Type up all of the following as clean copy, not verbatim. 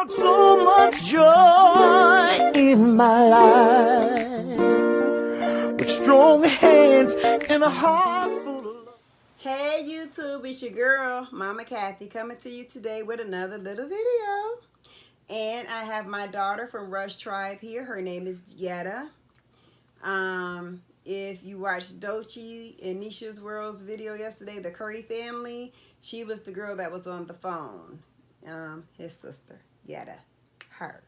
brought so much joy in my life, with strong hands and a heart full of love. Hey YouTube, it's your girl, Mama Kathy, coming to you today with another little video. And I have my daughter from Rush Tribe here. Her name is Yetta. If you watched Dolce and Nisha's World's video yesterday, the Curry family, she was the girl that was on the phone. His sister, Yetta, her.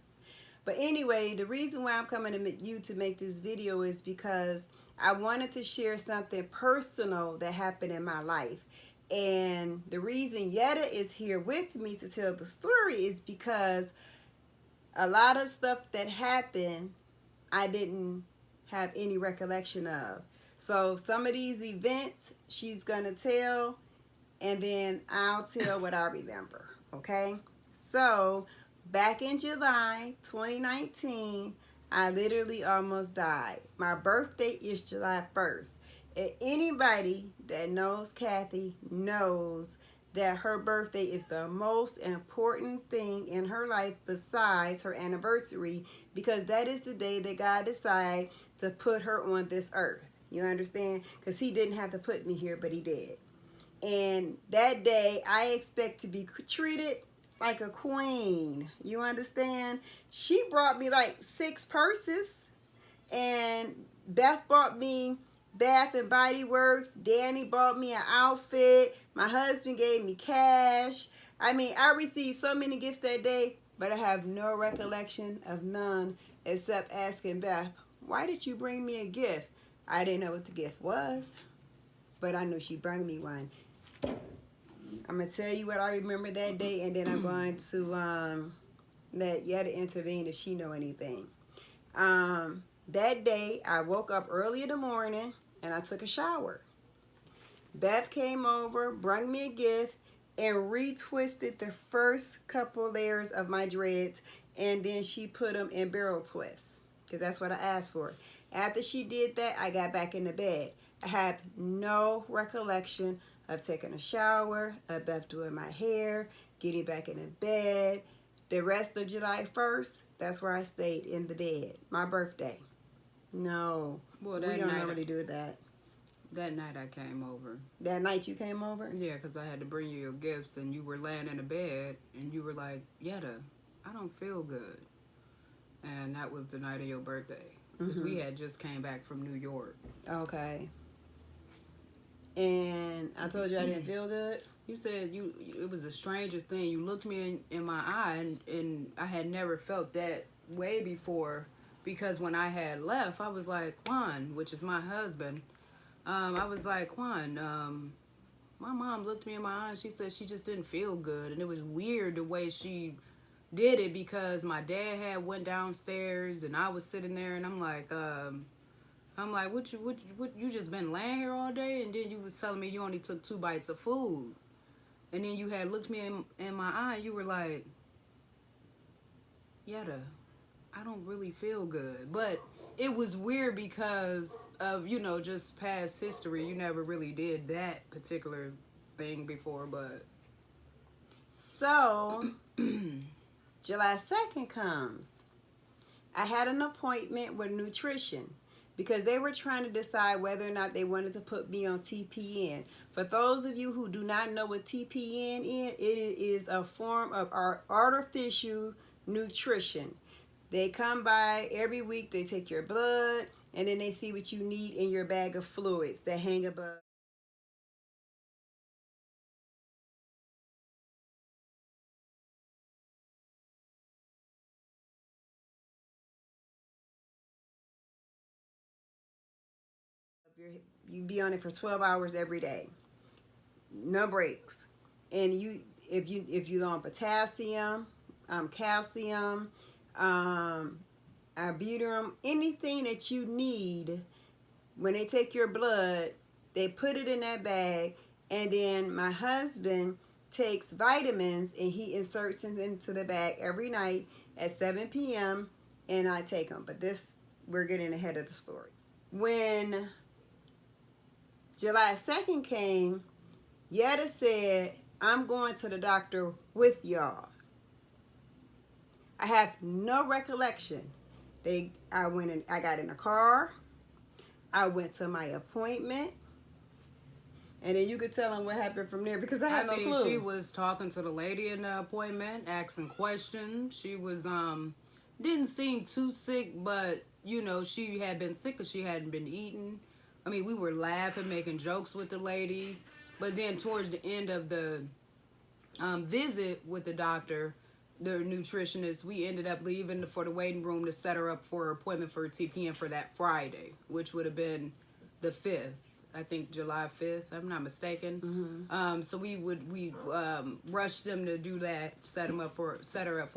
But anyway, the reason why I'm coming to you to make this video is because I wanted to share something personal that happened in my life. And the reason Yetta is here with me to tell the story is because a lot of stuff that happened, I didn't have any recollection of. So some of these events she's gonna tell, and then I'll tell what I remember. Okay, so back in July 2019, I literally almost died. My birthday is July 1st, and anybody that knows Kathy knows that her birthday is the most important thing in her life besides her anniversary, because that is the day that God decided to put her on this earth. You understand? Because he didn't have to put me here, but he did. And that day, I expect to be treated like a queen. You understand? She brought me like 6 purses. And Beth bought me Bath and Body Works. Danny bought me an outfit. My husband gave me cash. I mean, I received so many gifts that day, but I have no recollection of none except asking Beth, why did you bring me a gift? I didn't know what the gift was, but I knew she brought me one. I'm going to tell you what I remember that day, and then I'm going to let Yetta intervene if she know anything. That day, I woke up early in the morning, and I took a shower. Beth came over, brought me a gift, and retwisted the first couple layers of my dreads, and then she put them in barrel twists, because that's what I asked for. After she did that, I got back in the bed. I have no recollection of taking a shower, of Beth doing my hair, getting back in the bed. The rest of July 1st, that's where I stayed in the bed. My birthday. No, well, we don't normally do that. That night I came over. That night you came over? Yeah, because I had to bring you your gifts, and you were laying in the bed, and you were like, Yetta, I don't feel good. And that was the night of your birthday. Because we had just came back from New York. Okay. And I told you I didn't feel good? You said it was the strangest thing. You looked me in my eye, and I had never felt that way before, because when I had left, I was like, Juan, which is my husband, I was like, Juan, my mom looked me in my eye, and she said she just didn't feel good. And it was weird the way she did it, because my dad had went downstairs, and I was sitting there, and I'm like, what you just been laying here all day? And then you was telling me you only took 2 bites of food. And then you had looked me in my eye, you were like, Yetta, I don't really feel good. But it was weird because of, just past history. You never really did that particular thing before, but... So, July 2nd comes. I had an appointment with nutrition, because they were trying to decide whether or not they wanted to put me on TPN. For those of you who do not know what TPN is, it is a form of our artificial nutrition. They come by every week, they take your blood, and then they see what you need in your bag of fluids that hang above. You be on it for 12 hours every day, no breaks. And if you low on potassium, calcium, albuterol, anything that you need, when they take your blood, they put it in that bag. And then my husband takes vitamins, and he inserts them into the bag every night at 7 p.m. and I take them. But we're getting ahead of the story. When July 2nd came, Yetta said, I'm going to the doctor with y'all. I have no recollection. I got in a car. I went to my appointment. And then you could tell them what happened from there because I had no clue. She was talking to the lady in the appointment, asking questions. She was, didn't seem too sick, but, you know, she had been sick because she hadn't been eating. I mean, we were laughing, making jokes with the lady. But then towards the end of the visit with the doctor, the nutritionist, we ended up leaving for the waiting room to set her up for her appointment for TPN for that Friday, which would have been the 5th. I think July 5th, I'm not mistaken. Mm-hmm. So we rushed them to do that, set her up for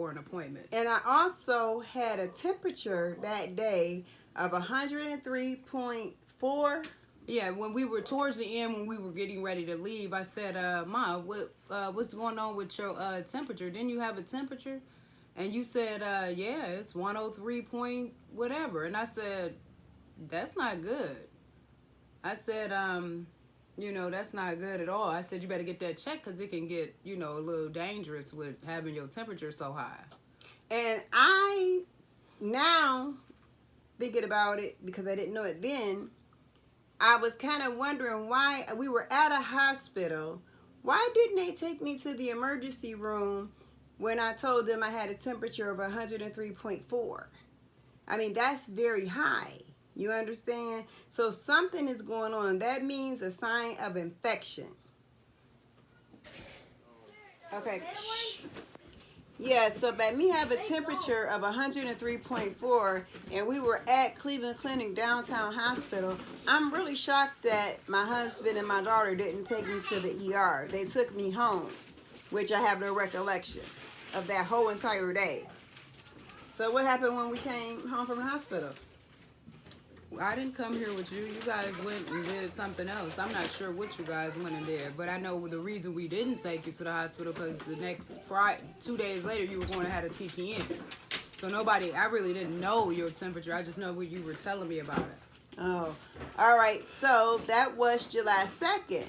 an appointment. And I also had a temperature that day of 103.4. Yeah, when we were towards the end, when we were getting ready to leave, I said, Ma, what's going on with your temperature? Didn't you have a temperature? And you said, yeah, it's 103 point whatever. And I said, that's not good. I said, you know, that's not good at all. I said, you better get that checked because it can get, you know, a little dangerous with having your temperature so high. And I, now, thinking about it, because I didn't know it then, I was kind of wondering why we were at a hospital. Why didn't they take me to the emergency room when I told them I had a temperature of 103.4? I mean, that's very high. You understand? So something is going on. That means a sign of infection. Okay. Yeah, so by me have a temperature of 103.4 and we were at Cleveland Clinic Downtown Hospital, I'm really shocked that my husband and my daughter didn't take me to the ER. They took me home, which I have no recollection of that whole entire day. So what happened when we came home from the hospital? I didn't come here with you. You guys went and did something else. I'm not sure what you guys went and did, but I know the reason we didn't take you to the hospital because the next Friday, 2 days later, you were going to have a TPN. So I really didn't know your temperature. I just know what you were telling me about it. Oh, all right. So that was July 2nd.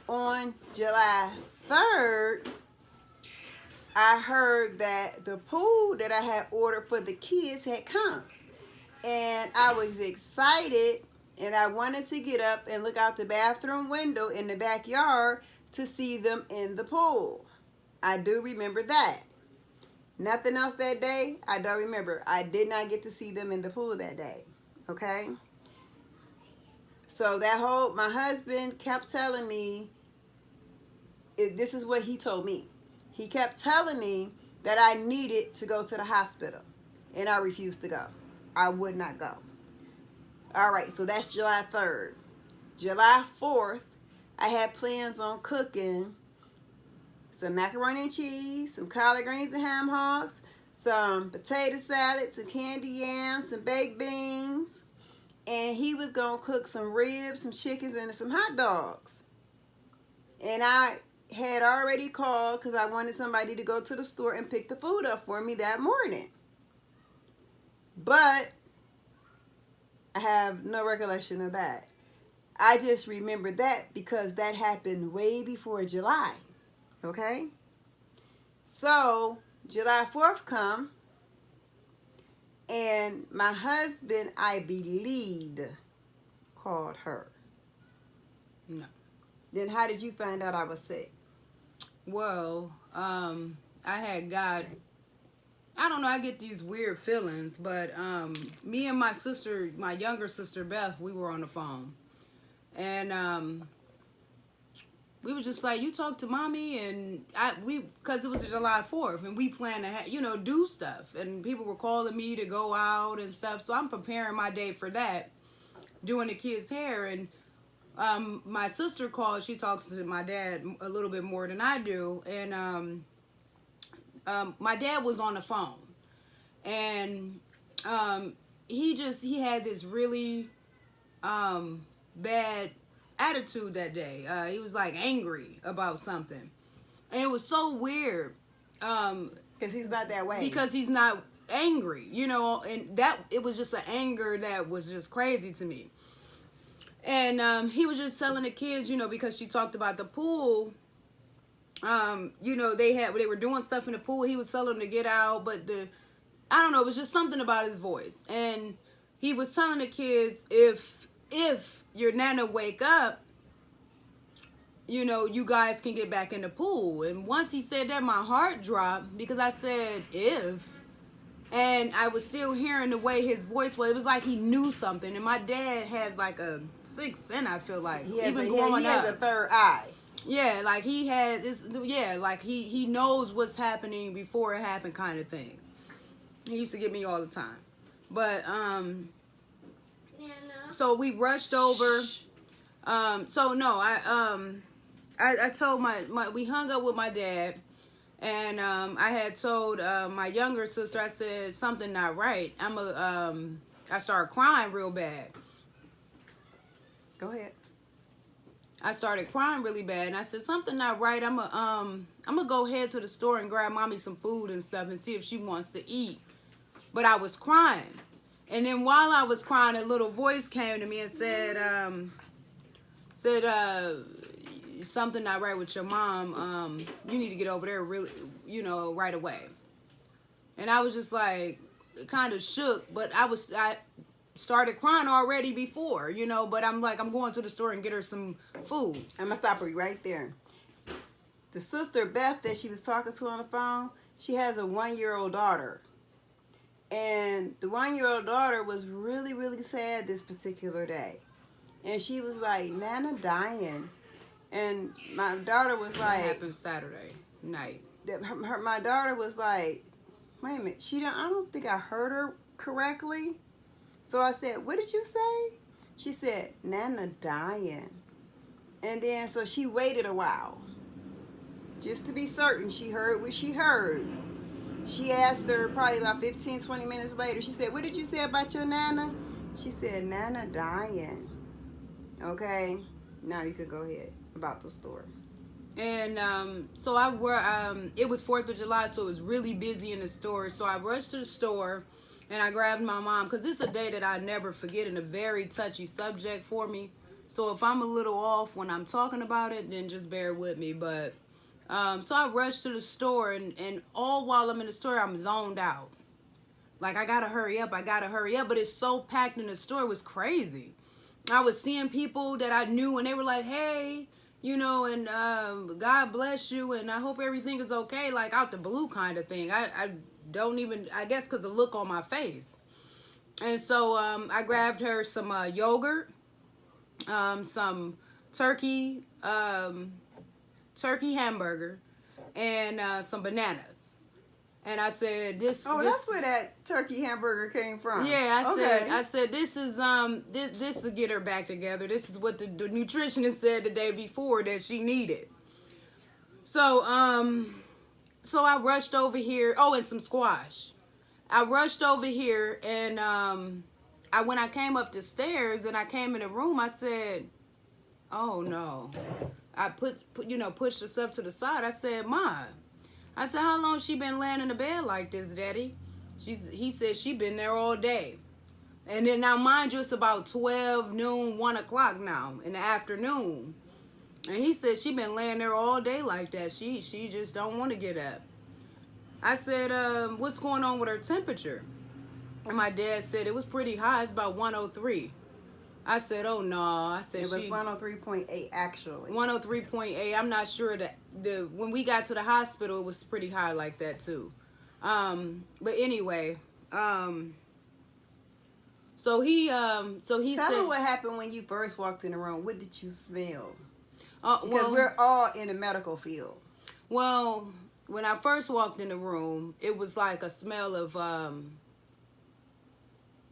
On July 3rd, I heard that the pool that I had ordered for the kids had come. And I was excited, and I wanted to get up and look out the bathroom window in the backyard to see them in the pool. I do remember that. Nothing else that day, I don't remember. I did not get to see them in the pool that day, okay? So my husband kept telling me, this is what he told me. He kept telling me that I needed to go to the hospital, and I refused to go. I would not go. All right, so that's July 3rd. July 4th, I had plans on cooking some macaroni and cheese, some collard greens and ham hocks, some potato salad, some candy yams, some baked beans, and he was going to cook some ribs, some chickens, and some hot dogs. And I had already called because I wanted somebody to go to the store and pick the food up for me that morning. But I have no recollection of that. I just remember that because that happened way before July. Okay? So, July 4th come, and my husband, I believed, called her. No. Then how did you find out I was sick? Well, I had got... I don't know, I get these weird feelings, but me and my sister, my younger sister, Beth, we were on the phone. And we were just like, you talk to mommy, and because it was July 4th, and we planned to, do stuff. And people were calling me to go out and stuff, so I'm preparing my day for that, doing the kids' hair. And my sister called, she talks to my dad a little bit more than I do, and my dad was on the phone, and he had this really bad attitude that day. He was like angry about something, and it was so weird Because he's not that way. because he's not angry, and that it was just an anger that was just crazy to me. And he was just telling the kids, because she talked about the pool. They were doing stuff in the pool. He was telling them to get out, but I don't know, it was just something about his voice. And he was telling the kids, if your nana wake up, you know, you guys can get back in the pool. And once he said that, my heart dropped, because I said, if. And I was still hearing the way his voice was. It was like he knew something. And my dad has like a sixth sense, I feel like. He has up. A third eye. Yeah, like he has this. Yeah, like he knows what's happening before it happened, kind of thing. He used to get me all the time. But so we rushed over. So no, I told my we hung up with my dad, and I had told my younger sister, I said something not right. I started crying real bad. Go ahead. I started crying really bad, and I said something not right. I'm gonna go head to the store and grab mommy some food and stuff and see if she wants to eat. But I was crying, and then while I was crying, a little voice came to me and said something not right with your mom. You need to get over there really, right away. And I was just like kind of shook, but I started crying already before, but I'm like, I'm going to the store and get her some food. I'm gonna stop her right there. The sister Beth that she was talking to on the phone, she has a 1-year-old daughter. And the 1-year-old daughter was really, really sad this particular day. And she was like, Nana dying. And my daughter was like... It happened Saturday night. My daughter was like, wait a minute, I don't think I heard her correctly. So I said, what did you say? She said, Nana dying. And then, so she waited a while. Just to be certain she heard what she heard. She asked her probably about 15, 20 minutes later. She said, what did you say about your Nana? She said, Nana dying. Okay, now you could go ahead about the story. And so it was 4th of July, so it was really busy in the store. So I rushed to the store and I grabbed my mom, because this is a day that I never forget and a very touchy subject for me. So if I'm a little off when I'm talking about it, then just bear with me. But so I rushed to the store, and all while I'm in the store, I'm zoned out. Like, I gotta hurry up. But it's so packed in the store, it was crazy. I was seeing people that I knew, and they were like, hey, and God bless you, and I hope everything is okay, like out the blue kind of thing. I don't even, I guess because the look on my face. And so I grabbed her some yogurt, some turkey hamburger, and some bananas. And I said, this. That's where that turkey hamburger came from. Yeah, I said this is this will get her back together. This is what the nutritionist said the day before that she needed. So I rushed over here. Oh, and some squash. I rushed over here, and when I came up the stairs and I came in the room, I said, oh no. I pushed herself to the side. I said, Ma. I said, how long she been laying in the bed like this, Daddy? He said she been there all day. And then now, mind you, it's about 12 noon, 1 o'clock now in the afternoon. And he said she been laying there all day like that. She just don't want to get up. I said, what's going on with her temperature? And my dad said it was pretty high. It's about 103. I said, oh no. I said it was 103.8 actually. 103.8. I'm not sure that when we got to the hospital, it was pretty high like that too. But anyway, so he Tell said, me what happened when you first walked in the room. What did you smell? Because well, we're all in the medical field. Well, when I first walked in the room, it was like a smell of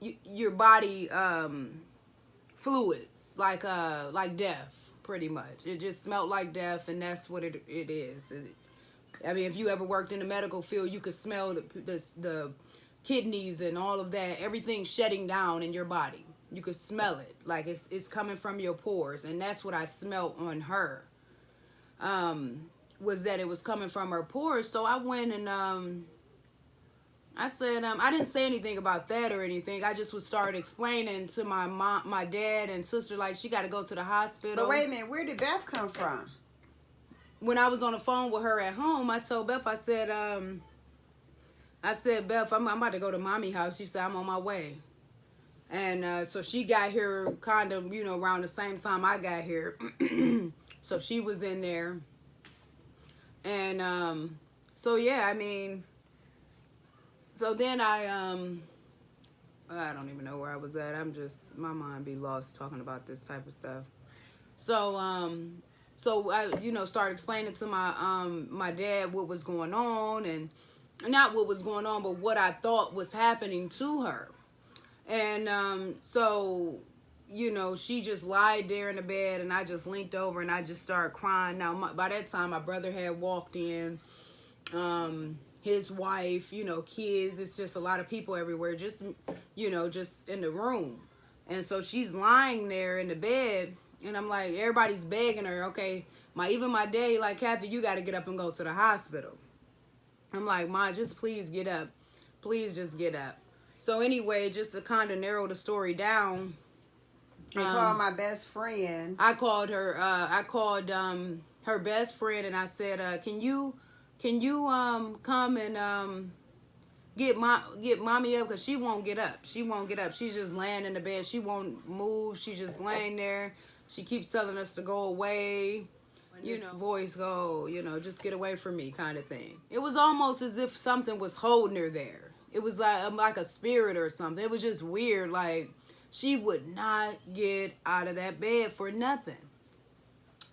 your body fluids, like death, pretty much. It just smelled like death, and that's what it is. I mean, if you ever worked in the medical field, you could smell the kidneys and all of that, everything shutting down in your body. You could smell it, like it's coming from your pores, and that's what I smelled on her. Was that it was coming from her pores. So I went and I said, I didn't say anything about that or anything. I just would start explaining to my mom, my dad and sister, like, she got to go to the hospital. But wait a minute, where did Beth come from? When I was on the phone with her at home, I told Beth, I said, I said, Beth, I'm about to go to mommy house. She said, I'm on my way. And so she got here kind of, you know, around the same time I got here. So she was in there. And so, yeah, I mean, so then I don't even know where I was at. My mind be lost talking about this type of stuff. So I, you know, started explaining to my dad what was going on, and not what was going on, but what I thought was happening to her. And so, you know, she just lied there in the bed, and I just linked over and I just started crying. Now, by that time, my brother had walked in, his wife, you know, kids. It's just a lot of people everywhere, just, you know, just in the room. And so she's lying there in the bed, and I'm like, everybody's begging her, okay, even my daddy, like, Kathy, you got to get up and go to the hospital. I'm like, Ma, just please get up. Please just get up. So anyway, just to kind of narrow the story down, I called my best friend. I called her. I called her best friend, and I said, "Can you come and get mommy up, because she won't get up. She won't get up. She's just laying in the bed. She won't move. She's just laying there. She keeps telling us to go away." You know, voice go, you know, just get away from me, kind of thing. It was almost as if something was holding her there. It was like a spirit or something. It was just weird. Like, she would not get out of that bed for nothing.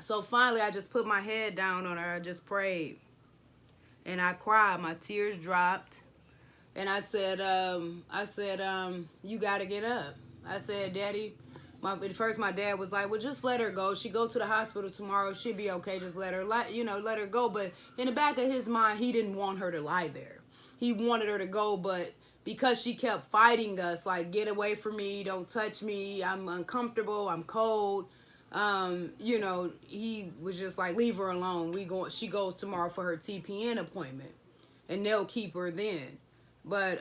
So finally, I just put my head down on her. I just prayed, and I cried. My tears dropped, and I said, you got to get up. I said, Daddy. First, my dad was like, well, just let her go. She go to the hospital tomorrow. She'll be okay. Just let her go. But in the back of his mind, he didn't want her to lie there. He wanted her to go, but because she kept fighting us, like, get away from me, don't touch me, I'm uncomfortable, I'm cold, you know, he was just like, leave her alone. She goes tomorrow for her TPN appointment, and they'll keep her then. But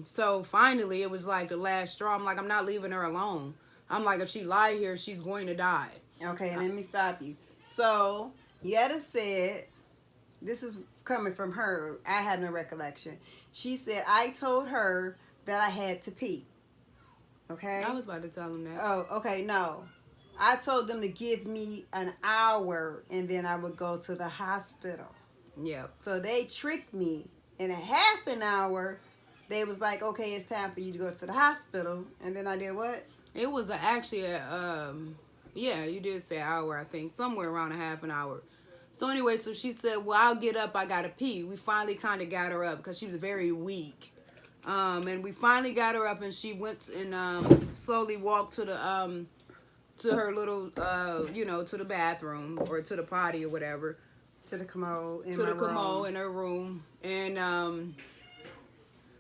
so finally, it was like the last straw. I'm like, I'm not leaving her alone. I'm like, if she lie here, she's going to die. Okay, let me stop you. So Yetta said, this is coming from her. I have no recollection. She said, I told her that I had to pee. Okay? I was about to tell him that. Oh, okay, no. I told them to give me an hour, and then I would go to the hospital. Yeah. So they tricked me. In a half an hour, they was like, okay, it's time for you to go to the hospital. And then I did what? It was actually yeah, you did say an hour, I think. Somewhere around a half an hour. So anyway, so she said, well, I'll get up. I got to pee. We finally kind of got her up because she was very weak. And we finally got her up, and she went and slowly walked to the to her little, you know, to the bathroom or to the potty or whatever. To the commode in her room. And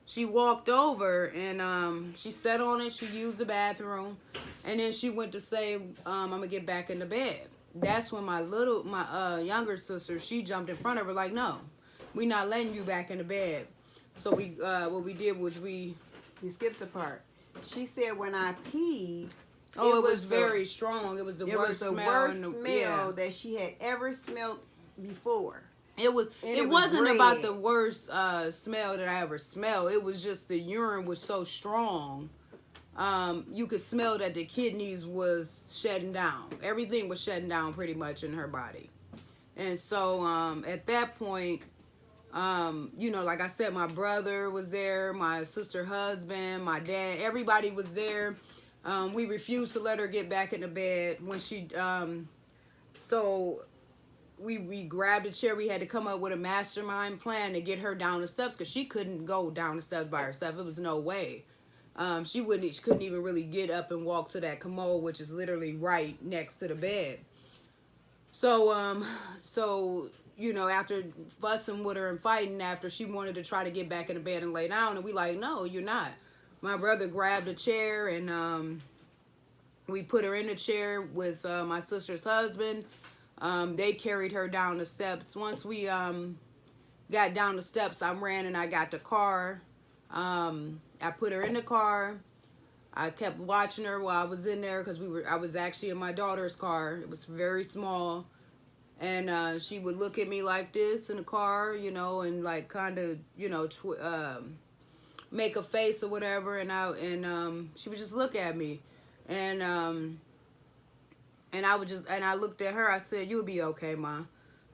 she walked over, and she sat on it. She used the bathroom, and then she went to say, I'm gonna get back in the bed. That's when my younger sister, she jumped in front of her like, no, we not letting you back in the bed. So what we did was you skipped a part. She said when I peed, it was very strong. It was the worst smell that she had ever smelled before. It wasn't about the worst smell that I ever smelled. It was just the urine was so strong. You could smell that the kidneys was shutting down. Everything was shutting down pretty much in her body. And so at that point, you know, like I said, my brother was there, my sister's husband, my dad, everybody was there. We refused to let her get back in the bed when she, so we grabbed a chair. We had to come up with a mastermind plan to get her down the steps because she couldn't go down the steps by herself. It was no way. She couldn't even really get up and walk to that commode, which is literally right next to the bed. So, you know, after fussing with her and fighting, after she wanted to try to get back in the bed and lay down, and we like, no, you're not. My brother grabbed a chair, and we put her in the chair with my sister's husband. They carried her down the steps. Once we got down the steps, I ran and I got the car. I put her in the car. I kept watching her while I was in there because I was actually in my daughter's car. It was very small. And she would look at me like this in the car, you know, and like kind of, you know, make a face or whatever, and she would just look at me, and I looked at her. I said, "You'll be okay, Ma."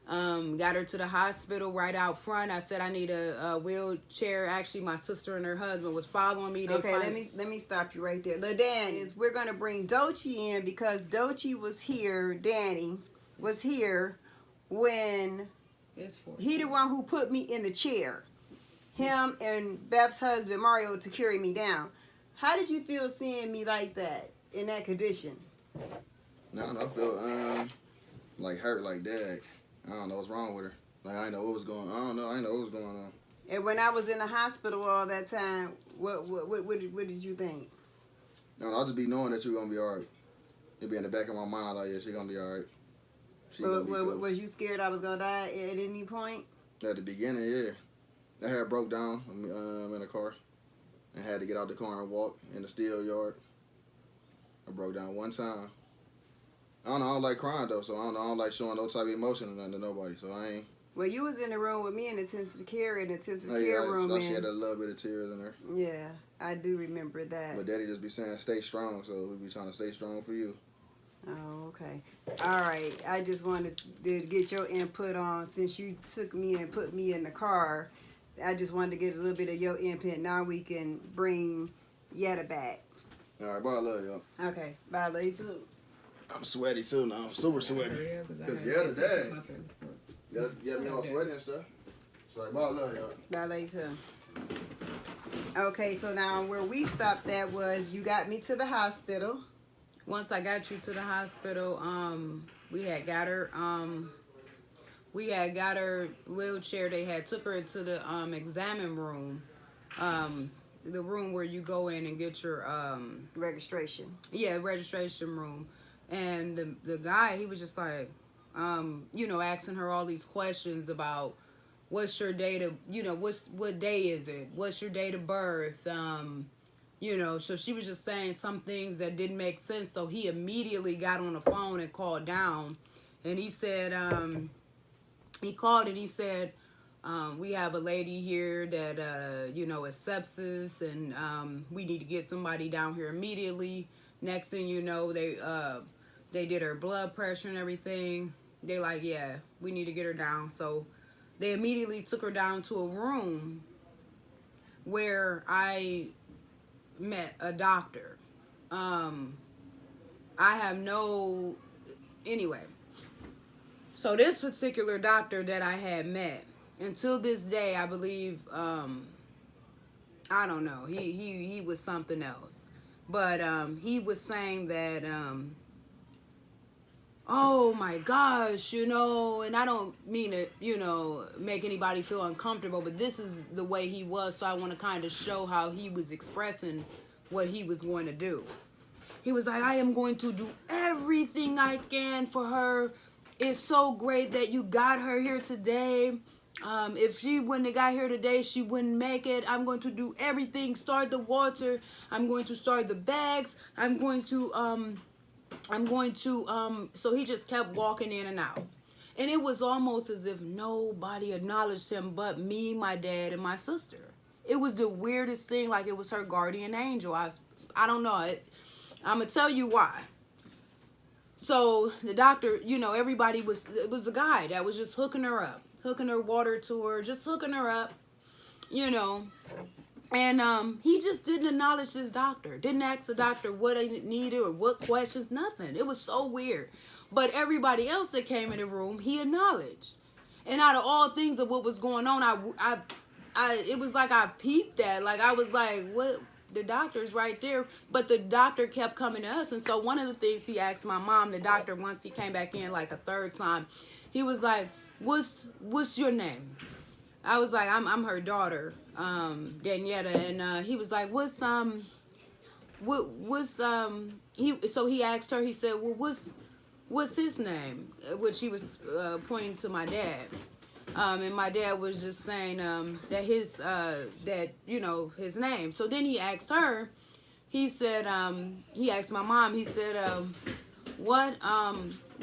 Got her to the hospital right out front. I said, "I need a wheelchair." Actually, my sister and her husband was following me. Okay, let me stop you right there. LaDan, is we're gonna bring Dolce in because Dolce was here. Danny was here when he the one who put me in the chair. Him and Beth's husband Mario to carry me down. How did you feel seeing me like that in that condition? No, I feel like hurt, like that. I don't know what's wrong with her. Like I didn't know what was going on. I don't know. I didn't know what was going on. And when I was in the hospital all that time, what did you think? No, I'll just be knowing that you're gonna be alright. It'll be in the back of my mind, like, yeah, she's gonna be alright. Was you scared I was gonna die at any point? At the beginning, yeah. I had broke down in the car and had to get out the car and walk in the steel yard. I broke down one time. I don't like crying though, so I don't like showing no type of emotion or nothing to nobody. So I ain't. Well, you was in the room with me in the intensive care room. She had a little bit of tears in her. Yeah, I do remember that. But Daddy just be saying, "Stay strong," so we be trying to stay strong for you. Oh, okay. All right. I just wanted to get your input on, since you took me and put me in the car. I just wanted to get a little bit of your input. Now we can bring Yetta back. All right, bye, I love y'all. Okay. Bye, love you too. I'm sweaty too now. I'm super sweaty. Cause Yetta dad. Yetta me all sweaty and stuff. So like, bye, I love y'all. Bye, love you too. Okay, so now where we stopped at was you got me to the hospital. Once I got you to the hospital, we had got her wheelchair. They had took her into the examine room, the room where you go in and get your Registration. Yeah, registration room. And the guy, he was just like, you know, asking her all these questions about what's your date of, you know, what day is it? What's your date of birth? You know, so she was just saying some things that didn't make sense. So he immediately got on the phone and called down. And he said, he called and he said, we have a lady here that, you know, is sepsis, and we need to get somebody down here immediately. Next thing you know, they did her blood pressure and everything. They like, yeah, we need to get her down. So they immediately took her down to a room where I met a doctor. Anyway, so this particular doctor that I had met, until this day, I believe, I don't know, he was something else. But he was saying that, oh my gosh, you know, and I don't mean to, you know, make anybody feel uncomfortable, but this is the way he was, so I want to kind of show how he was expressing what he was going to do. He was like, I am going to do everything I can for her. It's so great that you got her here today. If she wouldn't have got here today, she wouldn't make it. I'm going to do everything. Start the water. I'm going to start the bags. So he just kept walking in and out. And it was almost as if nobody acknowledged him but me, my dad, and my sister. It was the weirdest thing, like it was her guardian angel. I don't know. I'm going to tell you why. So the doctor, you know, it was a guy that was just hooking her up, hooking her water to her, just hooking her up, you know. And he just didn't acknowledge this doctor. Didn't ask the doctor what he needed or what questions, nothing. It was so weird. But everybody else that came in the room, he acknowledged. And out of all things of what was going on, it was like I peeped that. Like I was like, what? The doctor's right there. But the doctor kept coming to us. And so one of the things he asked my mom, the doctor, once he came back in like a third time, he was like, what's your name? I was like, I'm her daughter, Danietta. And he was like, so he asked her, he said, well, what's his name? Which he was pointing to my dad. And my dad was just saying that his name. So then he asked her, he said, he asked my mom, he said,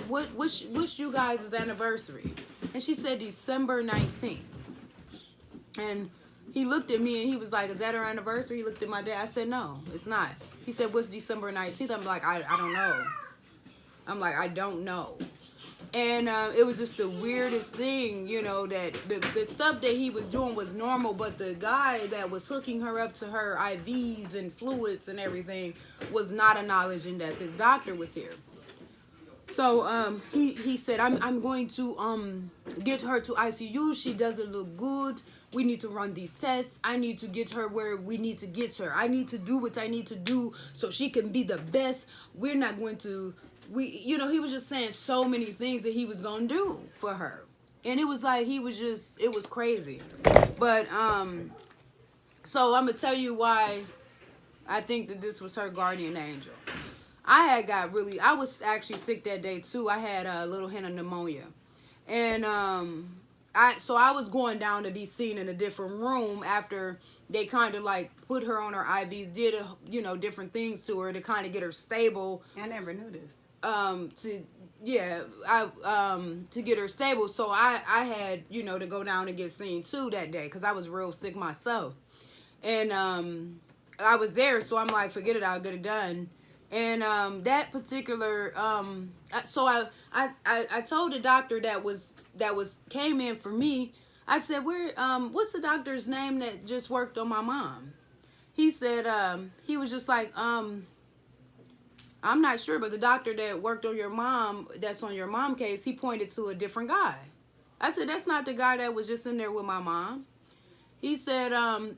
what's you guys' anniversary? And she said December 19th. And he looked at me and he was like, is that her anniversary? He looked at my dad. I said, no, it's not. He said, what's December 19th? I'm like, I don't know. I'm like, I don't know. And it was just the weirdest thing, you know, that the stuff that he was doing was normal, but the guy that was hooking her up to her IVs and fluids and everything was not acknowledging that this doctor was here. So he said, I'm going to get her to ICU. She doesn't look good. We need to run these tests. I need to get her where we need to get her. I need to do what I need to do so she can be the best. We're not going to, he was just saying so many things that he was going to do for her. And it was like, it was crazy. But, so I'm going to tell you why I think that this was her guardian angel. I was actually sick that day too. I had a little hint of pneumonia. And I was going down to be seen in a different room after they kind of like put her on her IVs, did different things to her to kind of get her stable. I never knew this. To get her stable. So I had, to go down and get seen too that day because I was real sick myself. And I was there, so I'm like, forget it, I'll get it done. And that particular so I told the doctor that came in for me, I said, what's the doctor's name that just worked on my mom? He said he was just like, I'm not sure, but the doctor that worked on your mom, that's on your mom case, he pointed to a different guy. I said, that's not the guy that was just in there with my mom. He said,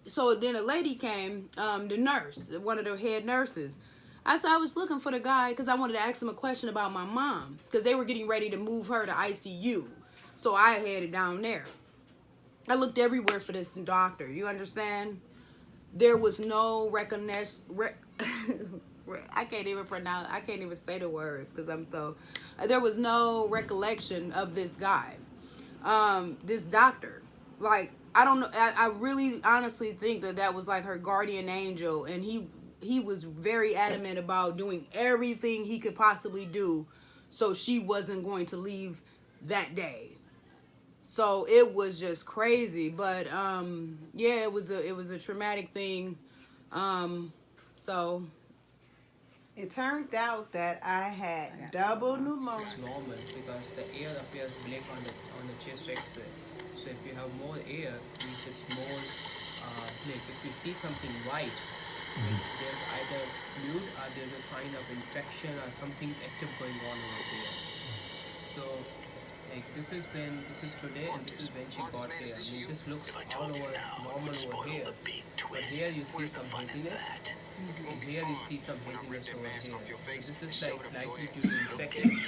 so then a lady came, the nurse, one of the head nurses. I said, I was looking for the guy because I wanted to ask him a question about my mom because they were getting ready to move her to ICU. So I headed down there. I looked everywhere for this doctor. You understand? There was no recognition. I can't even say the words because I'm so. There was no recollection of this guy, this doctor. Like, I don't know. I really honestly think that was like her guardian angel, and he was very adamant about doing everything he could possibly do so she wasn't going to leave that day. So it was just crazy. But yeah, it was a traumatic thing. So it turned out that I had double pneumonia. It's normal because the air appears black on the chest X-ray. So if you have more air, it means it's more like if you see something white, there's either fluid or there's a sign of infection or something active going on over there. So like this is today and this is when she got here. I mean, this looks all over normal over here, but here you see some haziness, and here you see some haziness over here. So this is like likely to be infection.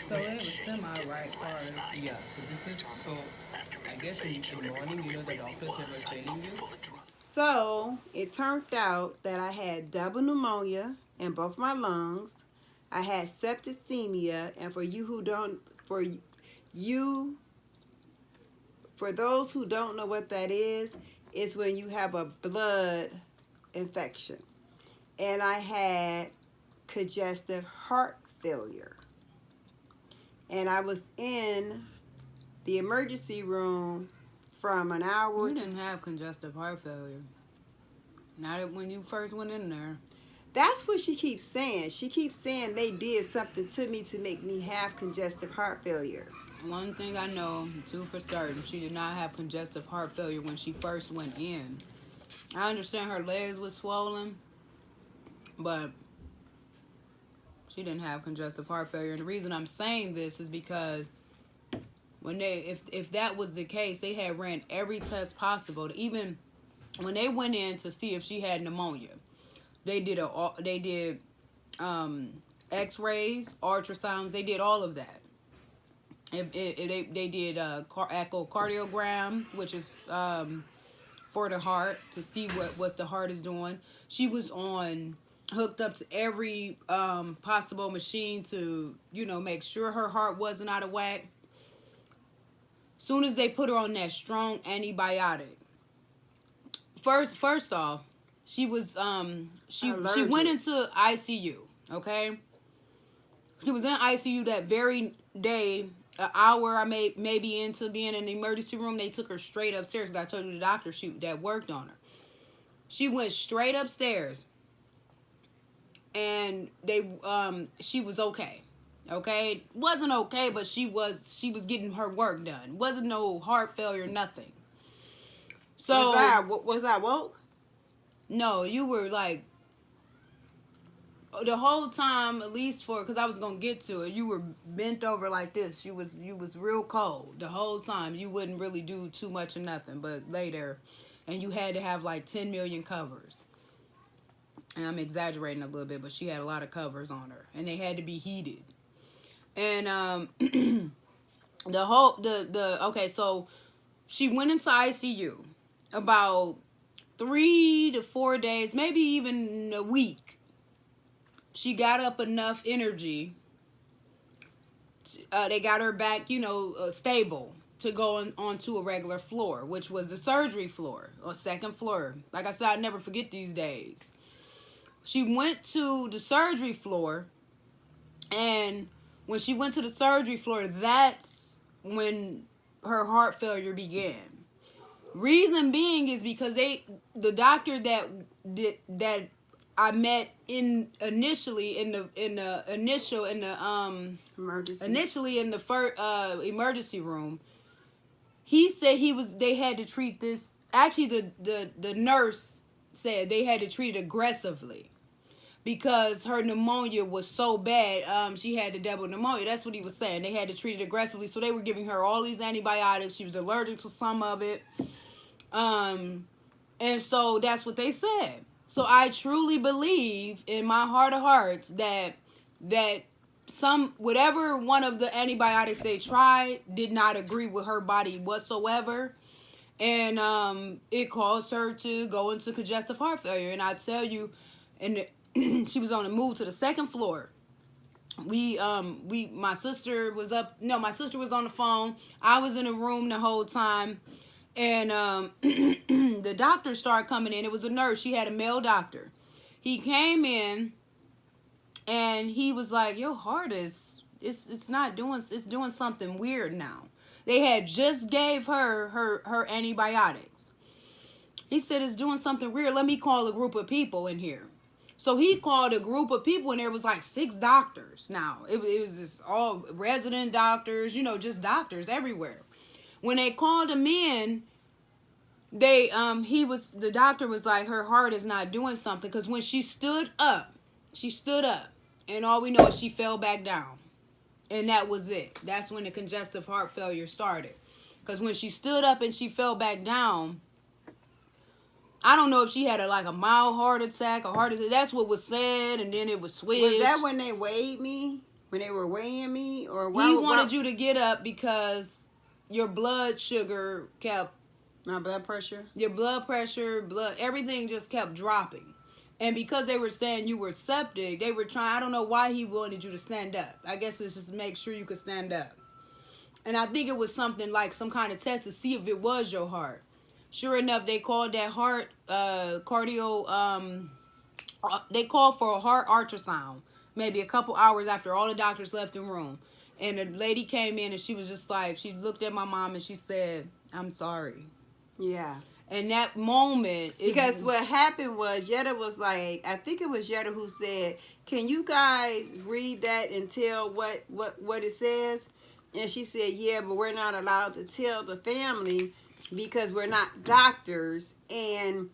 So it was semi-right cars. Yeah, so this is, so I guess in the morning, the doctors that were training you. So it turned out that I had double pneumonia in both my lungs. I had septicemia, and for those who don't know what that is, it's when you have a blood infection. And I had congestive heart failure. And I was in the emergency room from an hour You didn't have congestive heart failure. Not when you first went in there. That's what she keeps saying. She keeps saying they did something to me to make me have congestive heart failure. One thing I know, two for certain, she did not have congestive heart failure when she first went in. I understand her legs was swollen, but she didn't have congestive heart failure. And the reason I'm saying this is because when if that was the case, they had ran every test possible. Even when they went in to see if she had pneumonia, they did X-rays, ultrasounds. They did all of that. They did echocardiogram, which is for the heart to see what the heart is doing. She was hooked up to every possible machine to make sure her heart wasn't out of whack. Soon as they put her on that strong antibiotic, first off, she was she went into ICU. Okay, She was in ICU that very day. An hour I maybe into being in the emergency room, they took her straight upstairs. I told you the doctor that worked on her. She went straight upstairs, and she was okay. Okay, wasn't okay, but she was getting her work done. Wasn't no heart failure, nothing. So was I woke? No, you were like the whole time, at least because I was gonna get to it. You were bent over like this. You was real cold the whole time. You wouldn't really do too much or nothing, but lay there, and you had to have like 10 million covers. And I'm exaggerating a little bit, but she had a lot of covers on her, and they had to be heated. And okay, so she went into ICU about 3 to 4 days, maybe even a week. She got up enough energy. They got her back, stable to go onto a regular floor, which was the surgery floor, or second floor. Like I said, I never forget these days. She went to the surgery floor, and when she went to the surgery floor, that's when her heart failure began. Reason being is because the doctor that I met initially in the first emergency room, he said they had to treat this. Actually, the nurse said they had to treat it aggressively because her pneumonia was so bad. She had the double pneumonia. That's what he was saying. They had to treat it aggressively, so they were giving her all these antibiotics. She was allergic to some of it. And so that's what they said. So I truly believe in my heart of hearts that whatever one of the antibiotics they tried did not agree with her body whatsoever. And it caused her to go into congestive heart failure. And I tell you, she was on the move to the second floor. My sister was my sister was on the phone. I was in the room the whole time. And the doctor started coming in. It was a nurse. She had a male doctor. He came in, and he was like, "Your heart it's doing something weird now." They had just gave her antibiotics. He said, "It's doing something weird. Let me call a group of people in here." So he called a group of people, and there was like 6 doctors. Now it was just all resident doctors, just doctors everywhere. When they called him in, the doctor was like, her heart is not doing something, because when she stood up, and all we know is she fell back down, and that was it. That's when the congestive heart failure started, because when she stood up and she fell back down, I don't know if she had a mild heart attack or heart attack. That's what was said, and then it was switched. Was that when they weighed me? When they were weighing me, or he wanted you to get up because your blood sugar kept... My blood pressure? Your blood pressure, everything just kept dropping. And because they were saying you were septic, they were trying... I don't know why he wanted you to stand up. I guess it's just to make sure you could stand up. And I think it was something like some kind of test to see if it was your heart. Sure enough, they called that heart they called for a heart ultrasound maybe a couple hours after all the doctors left the room. And the lady came in, and she was just like, she looked at my mom and she said, "I'm sorry." Yeah. And that moment is... Because what happened was, Yetta was like, I think it was Yetta who said, "Can you guys read that and tell what it says?" And she said, "Yeah, but we're not allowed to tell the family because we're not doctors and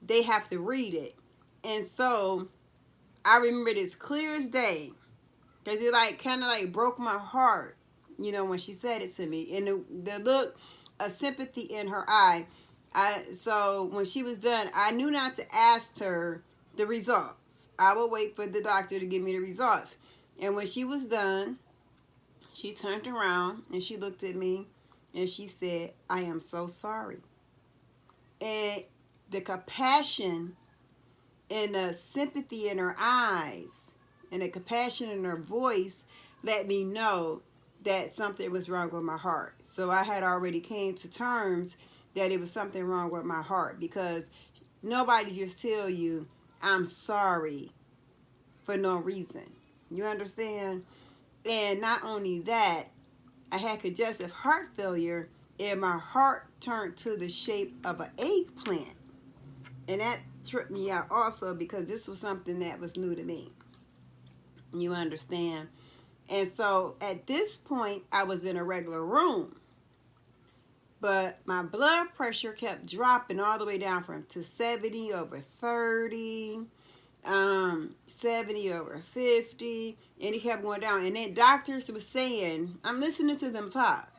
they have to read it." And so I remember it as clear as day, because it kind of broke my heart, when she said it to me. And the look of sympathy in her eye. So when she was done, I knew not to ask her the results. I would wait for the doctor to give me the results. And when she was done, she turned around and she looked at me and she said, "I am so sorry." And the compassion and the sympathy in her eyes and the compassion in her voice let me know that something was wrong with my heart. So I had already came to terms that it was something wrong with my heart, because nobody just tell you, "I'm sorry," for no reason. You understand? And not only that, I had congestive heart failure, and my heart turned to the shape of an eggplant. And that tripped me out also because this was something that was new to me. You understand? And so at this point, I was in a regular room. But my blood pressure kept dropping all the way down from to 70 over 30, 70 over 50, and it kept going down. And then doctors were saying, I'm listening to them talk,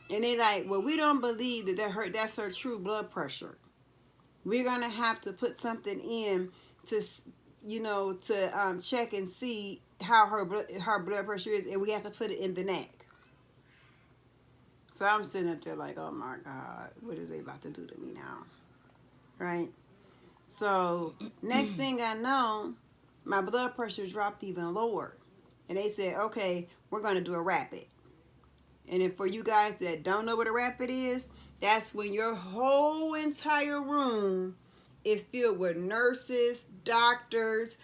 and they like, well, we don't believe that's her true blood pressure. We're gonna have to put something in to, to check and see how her blood pressure is, and we have to put it in the neck. So I'm sitting up there like, oh my God, what is they about to do to me now? Right? So next thing I know, my blood pressure dropped even lower. And they said, okay, we're going to do a rapid. And then for you guys that don't know what a rapid is, that's when your whole entire room is filled with nurses, doctors,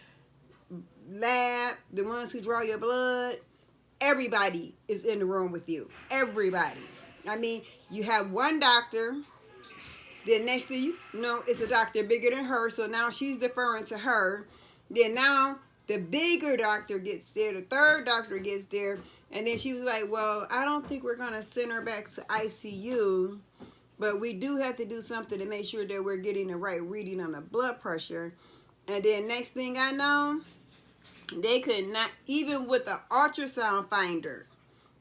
lab, the ones who draw your blood. Everybody is in the room with you. Everybody. I mean, you have one doctor. Then next thing you know, it's a doctor bigger than her. So now she's deferring to her. Then now the bigger doctor gets there. The third doctor gets there. And then she was like, well, I don't think we're going to send her back to ICU. But we do have to do something to make sure that we're getting the right reading on the blood pressure. And then next thing I know, they could not, even with the ultrasound finder,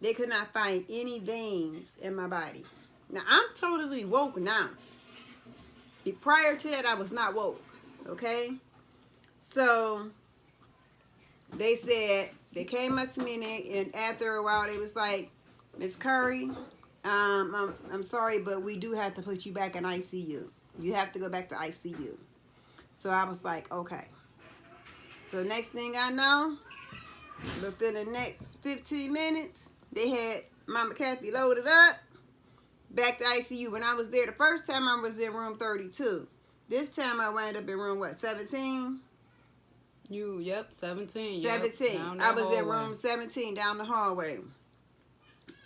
they could not find any veins in my body. Now, I'm totally woke now. Prior to that, I was not woke. Okay? So, they said, they came up to me, and after a while, they was like, Miss Curry, I'm sorry, but we do have to put you back in ICU. You have to go back to ICU. So, I was like, okay. So, next thing I know, within the next 15 minutes, they had Mama Kathy loaded up, back to ICU. When I was there the first time, I was in room 32. This time, I wound up in room, 17? 17. 17. I was in room 17 down the hallway.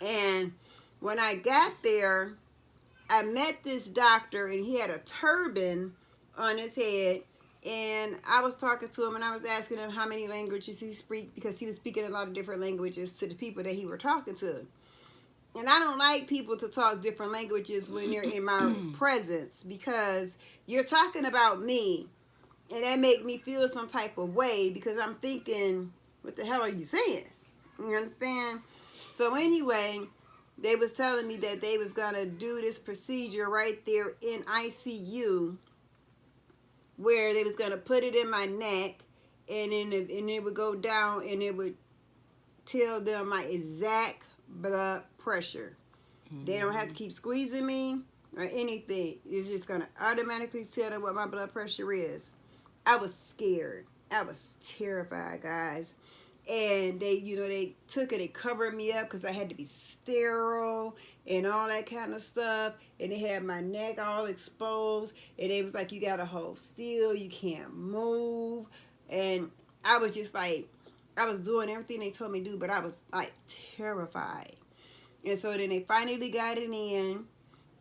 And when I got there, I met this doctor, and he had a turban on his head. And I was talking to him, and I was asking him how many languages he speaks, because he was speaking a lot of different languages to the people that he were talking to. And I don't like people to talk different languages when they're in my presence, because you're talking about me, and that make me feel some type of way, because I'm thinking, what the hell are you saying? You understand? So anyway, they was telling me that they was going to do this procedure right there in ICU, where they was going to put it in my neck, and then it would go down, and it would tell them my exact blood pressure. They don't have to keep squeezing me or anything. It's just going to automatically tell them what my blood pressure is. I was scared. I was terrified, guys. And they took it, they covered me up because I had to be sterile and all that kind of stuff. And they had my neck all exposed. And they was like, you got to hold still. You can't move. And I was just like, I was doing everything they told me to do, but I was like terrified. And so then they finally got it in.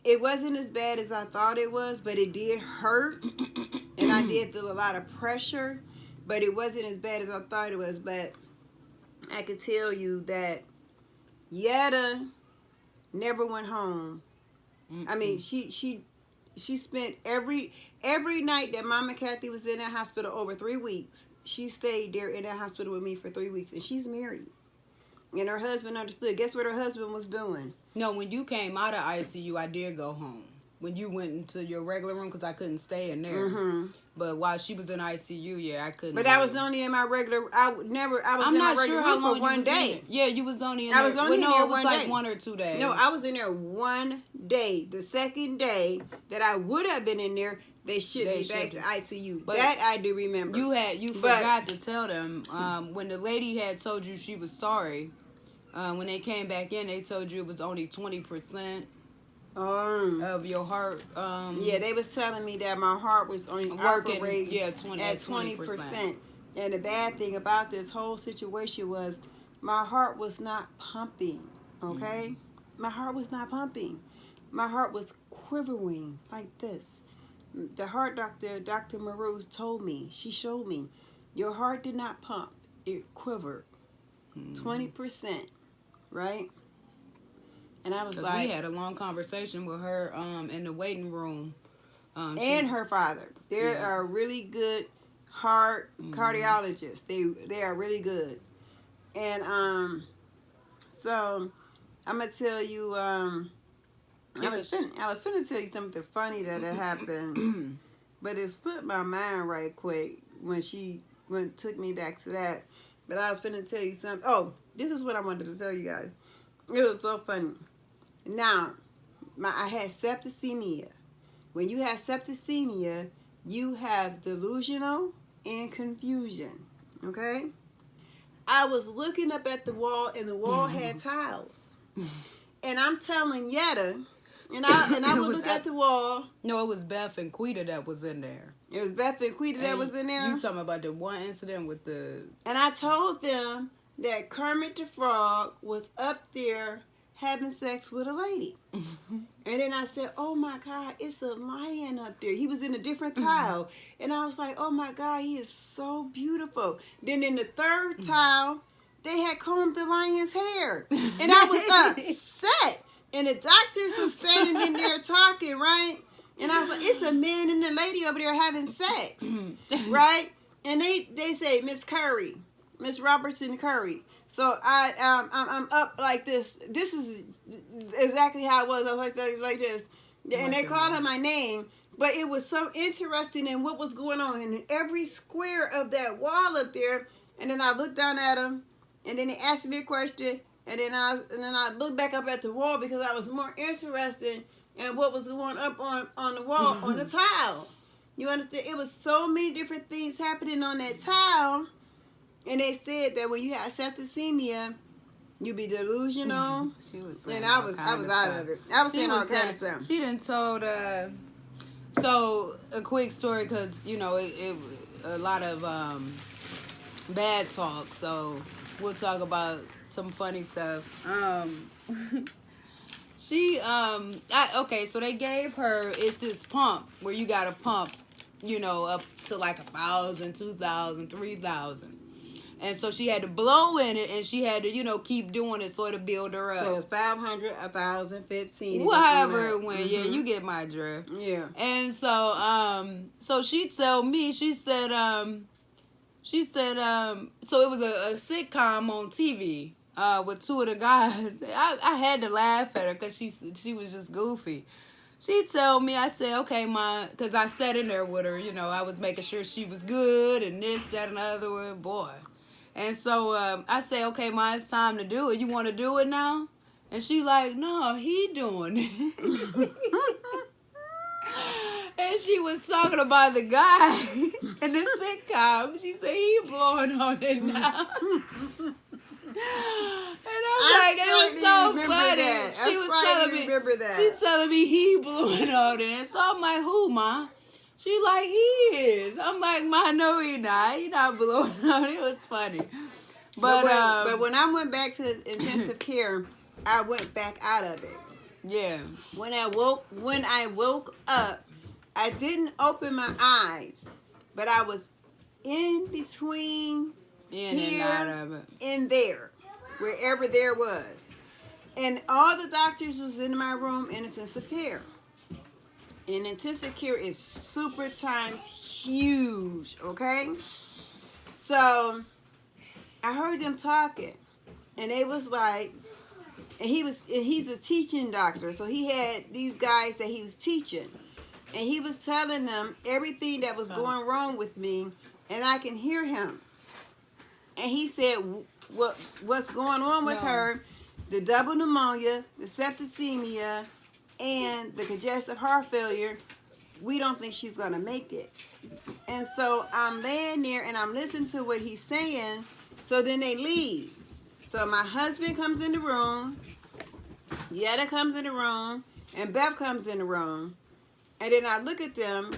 It wasn't as bad as I thought it was, but it did hurt. And I did feel a lot of pressure. But it wasn't as bad as I thought it was. But I could tell you that Yetta never went home. I mean, she spent every night that Mama Kathy was in that hospital over 3 weeks. She stayed there in that hospital with me for 3 weeks, and she's married. And her husband understood. Guess what her husband was doing? No, when you came out of ICU, I did go home. When you went into your regular room, because I couldn't stay in there. Mm-hmm. But while she was in ICU, yeah, I couldn't. But I was only in my regular. I was in my regular room for 1 day. Yeah, you was only in there. I was only in there 1 day. It was like 1 or 2 days. No, I was in there 1 day. The second day that I would have been in there, they shipped me back to ICU. But that I do remember. You forgot to tell them when the lady had told you she was sorry. When they came back in, they told you it was only 20%. Of your heart. Yeah, they was telling me that my heart was only working. Operating at 20%. And the bad thing about this whole situation was my heart was not pumping, okay? My heart was not pumping. My heart was quivering like this. The heart doctor, Dr. Marouz, told me, she showed me, your heart did not pump. It quivered 20%, right? And I was like... we had a long conversation with her in the waiting room. And her father. They are really good heart cardiologists. They are really good. And so I'm gonna tell you I was finna tell you something funny that had happened, but it slipped my mind right quick when she took me back to that. But I was finna tell you something. Oh, this is what I wanted to tell you guys. It was so funny. Now, I had septicemia. When you have septicemia, you have delusional and confusion. Okay? I was looking up at the wall, and the wall had tiles. And I'm telling Yetta, and I would look at the wall. No, it was Beth and Quita that was in there. It was Beth and Quita that was in there. You talking about the one incident with the... And I told them that Kermit the Frog was up there having sex with a lady. And then I said, oh my God, it's a lion up there. He was in a different tile. And I was like, oh my God, he is so beautiful. Then in the third tile, they had combed the lion's hair. And I was upset. And the doctors were standing in there talking, right? And I was like, it's a man and a lady over there having sex. Right? And they say, Miss Curry, Miss Robertson Curry. So I'm up like this. This is exactly how it was. I was like this. And they called her my name. But it was so interesting in what was going on in every square of that wall up there. And then I looked down at them. And then they asked me a question. And then I looked back up at the wall because I was more interested in what was going up on the wall, on the tile. You understand? It was so many different things happening on that tile. And they said that when you have septicemia, you be delusional. She was saying and I was out of it. I was saying all kinds of stuff. She done told so a quick story, because you know it a lot of bad talk. So we'll talk about some funny stuff. So they gave her, it's this pump where you gotta pump, you know, up to like 1,000, 2,000, 3,000. And so she had to blow in it, and she had to, you know, keep doing it so it'll build her up. So it's 500, 1,000, 15. Whatever it went. Yeah, you get my drift. Yeah. And so she told me, she said, so it was a sitcom on TV with two of the guys. I had to laugh at her because she was just goofy. She told me, I said, okay, Ma, because I sat in there with her, you know, I was making sure she was good and this, that, and the other one, boy. And so I say, okay, Ma, it's time to do it. You want to do it now? And she like, no, he doing it. And she was talking about the guy in the sitcom. She said, he blowing on it now. And I'm like, it was so funny. She was telling me, she's telling me he blowing on it. And so I'm like, who, Ma? She like, he is. I'm like, Ma, no, he not. He not blowing on it. It was funny. But when I went back to intensive care, I went back out of it. Yeah. When I woke up, I didn't open my eyes, but I was in between here and out of it. And there, wherever there was. And all the doctors was in my room in intensive care. And intensive care is super times huge, okay? So I heard them talking, and they was like, and he's a teaching doctor, so he had these guys that he was teaching, and he was telling them everything that was going wrong with me, and I can hear him. And he said, what's going on with her? The double pneumonia, the septicemia, and the congestive heart failure. We don't think she's gonna make it. And so I'm laying there and I'm listening to what he's saying. So then they leave. So my husband comes in the room, Yetta comes in the room, and Beth comes in the room. And then I look at them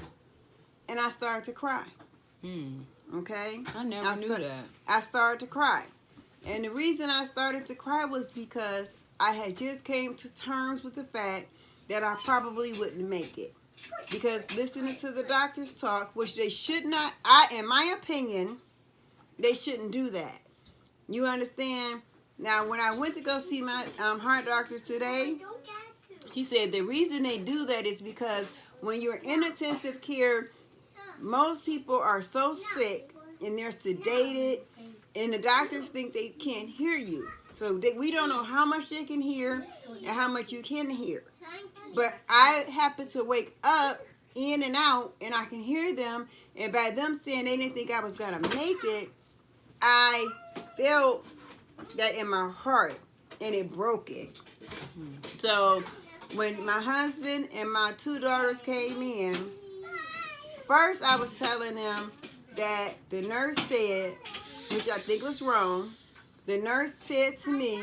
and I start to cry. Okay? I never knew that. I started to cry. And the reason I started to cry was because I had just came to terms with the fact that I probably wouldn't make it. Because listening to the doctors talk, which they should not, in my opinion, they shouldn't do that. You understand? Now, when I went to go see my heart doctor today, she said the reason they do that is because when you're in intensive care, most people are so sick and they're sedated, and the doctors think they can't hear you. So we don't know how much they can hear and how much you can hear. But I happen to wake up in and out, and I can hear them. And by them saying they didn't think I was going to make it, I felt that in my heart, and it broke it. So when my husband and my 2 daughters came in, first I was telling them that the nurse said, which I think was wrong, the nurse said to me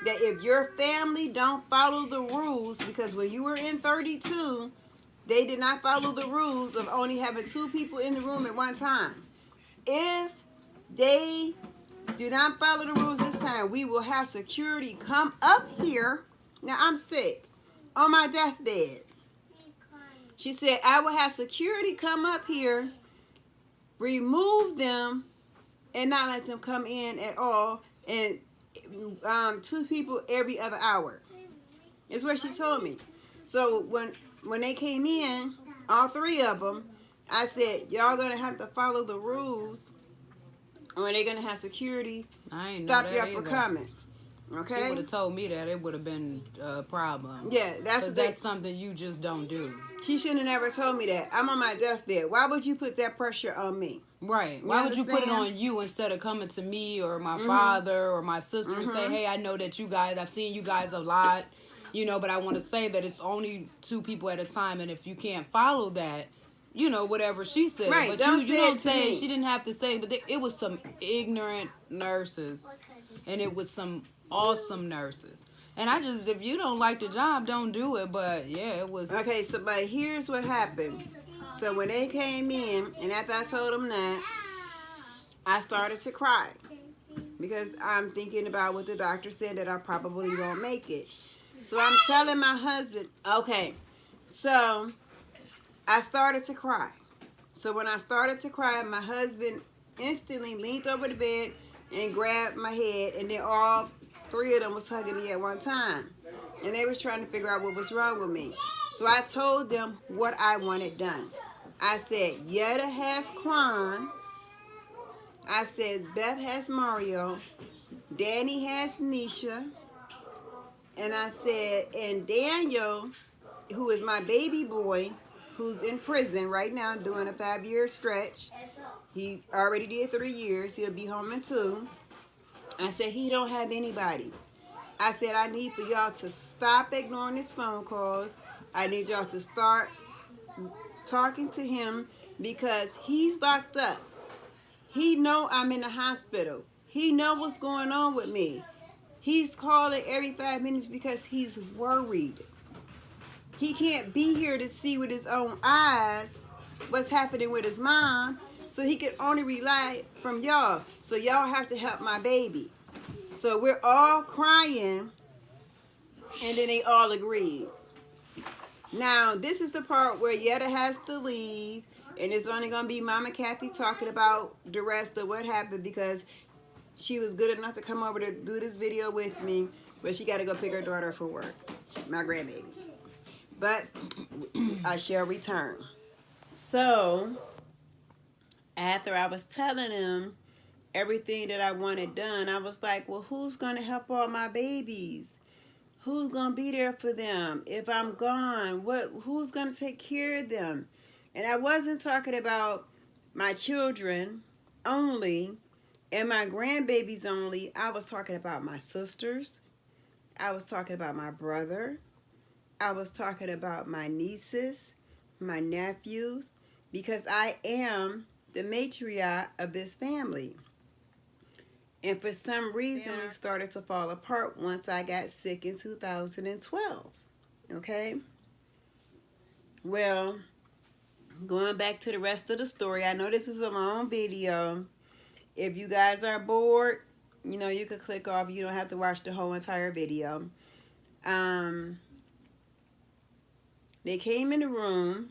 that if your family don't follow the rules, because when you were in 32, they did not follow the rules of only having 2 people in the room at one time. If they do not follow the rules this time, we will have security come up here. Now, I'm sick, on my deathbed. She said, I will have security come up here, remove them, and not let them come in at all, and 2 people every other hour. That's what she told me. So when they came in, all 3 of them, I said, y'all going to have to follow the rules, or they're going to have security stop y'all from coming. Okay? She would have told me that, it would have been a problem. Yeah, that's something you just don't do. She shouldn't have never told me that. I'm on my deathbed. Why would you put that pressure on me? Right. Why would you put it on you instead of coming to me or my father or my sister and say, hey, I know that you guys, I've seen you guys a lot, but I want to say that it's only 2 people at a time, and if you can't follow that, whatever she said. Right. But don't you don't say she didn't have to say, but it was some ignorant nurses, and it was some awesome nurses. And if you don't like the job, don't do it. But yeah, it was. Okay, but here's what happened. So when they came in, and after I told them that, I started to cry. Because I'm thinking about what the doctor said, that I probably won't make it. So I'm telling my husband, okay, so I started to cry. So when I started to cry, my husband instantly leaned over the bed and grabbed my head, and then all 3 of them was hugging me at one time. And they was trying to figure out what was wrong with me. So I told them what I wanted done. I said, Yetta has Quan. I said, Beth has Mario. Danny has Nisha. And I said, and Daniel, who is my baby boy, who's in prison right now doing a 5-year stretch. He already did 3 years. He'll be home in 2. I said, he don't have anybody. I said, I need for y'all to stop ignoring his phone calls. I need y'all to start talking to him because he's locked up. He know I'm in the hospital. He know what's going on with me. He's calling every 5 minutes because he's worried. He can't be here to see with his own eyes what's happening with his mom. So he can only rely from y'all. So y'all have to help my baby. So we're all crying, and then they all agreed. Now, this is the part where Yetta has to leave, and it's only going to be Mama Kathy talking about the rest of what happened because she was good enough to come over to do this video with me, but she got to go pick her daughter for work, my grandbaby. But I shall return. So after I was telling him everything that I wanted done, I was like, well, who's going to help all my babies? Who's going to be there for them if I'm gone? Who's going to take care of them? And I wasn't talking about my children only and my grandbabies only. I was talking about my sisters. I was talking about my brother. I was talking about my nieces, my nephews, because I am the matriarch of this family. And for some reason, it started to fall apart once I got sick in 2012. Okay? Well, going back to the rest of the story, I know this is a long video. If you guys are bored, You know, you could click off. You don't have to watch the whole entire video. They came in the room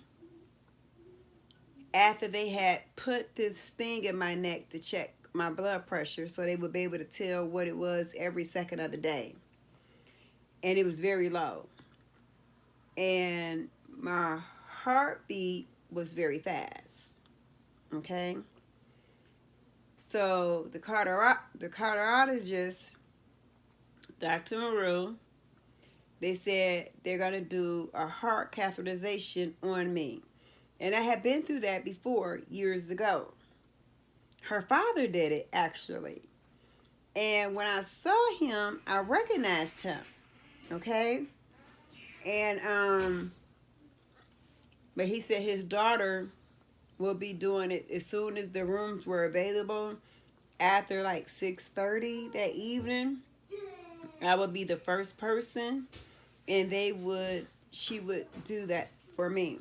after they had put this thing in my neck to check my blood pressure so they would be able to tell what it was every second of the day. And it was very low. And my heartbeat was very fast. Okay? So the cardiologist, Dr. Maru, they said they're going to do a heart catheterization on me. And I had been through that before, years ago. Her father did it, actually. And when I saw him, I recognized him. Okay? And, but he said his daughter will be doing it as soon as the rooms were available. After like 6:30 that evening, I would be the first person, and she would do that for me.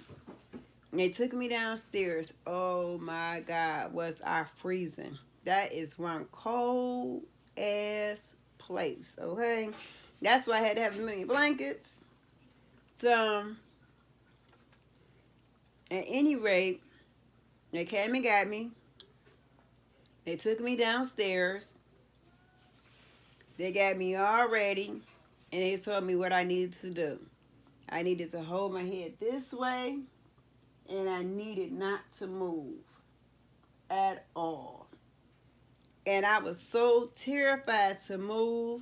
And they took me downstairs. Oh my God, was I freezing. That is one cold ass place, okay? That's why I had to have a million blankets. So, at any rate, they came and got me. They took me downstairs. They got me all ready, and they told me what I needed to do. I needed to hold my head this way, and I needed not to move at all. And I was so terrified to move.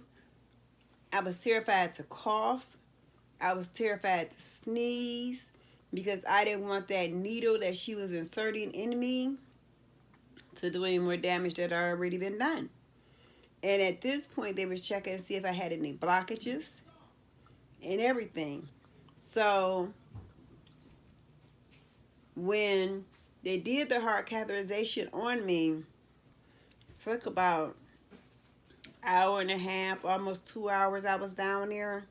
I was terrified to cough. I was terrified to sneeze because I didn't want that needle that she was inserting in me to do any more damage that had already been done. And at this point, they were checking to see if I had any blockages and everything. So when they did the heart catheterization on me, it took about an hour and a half, almost 2 hours I was down there.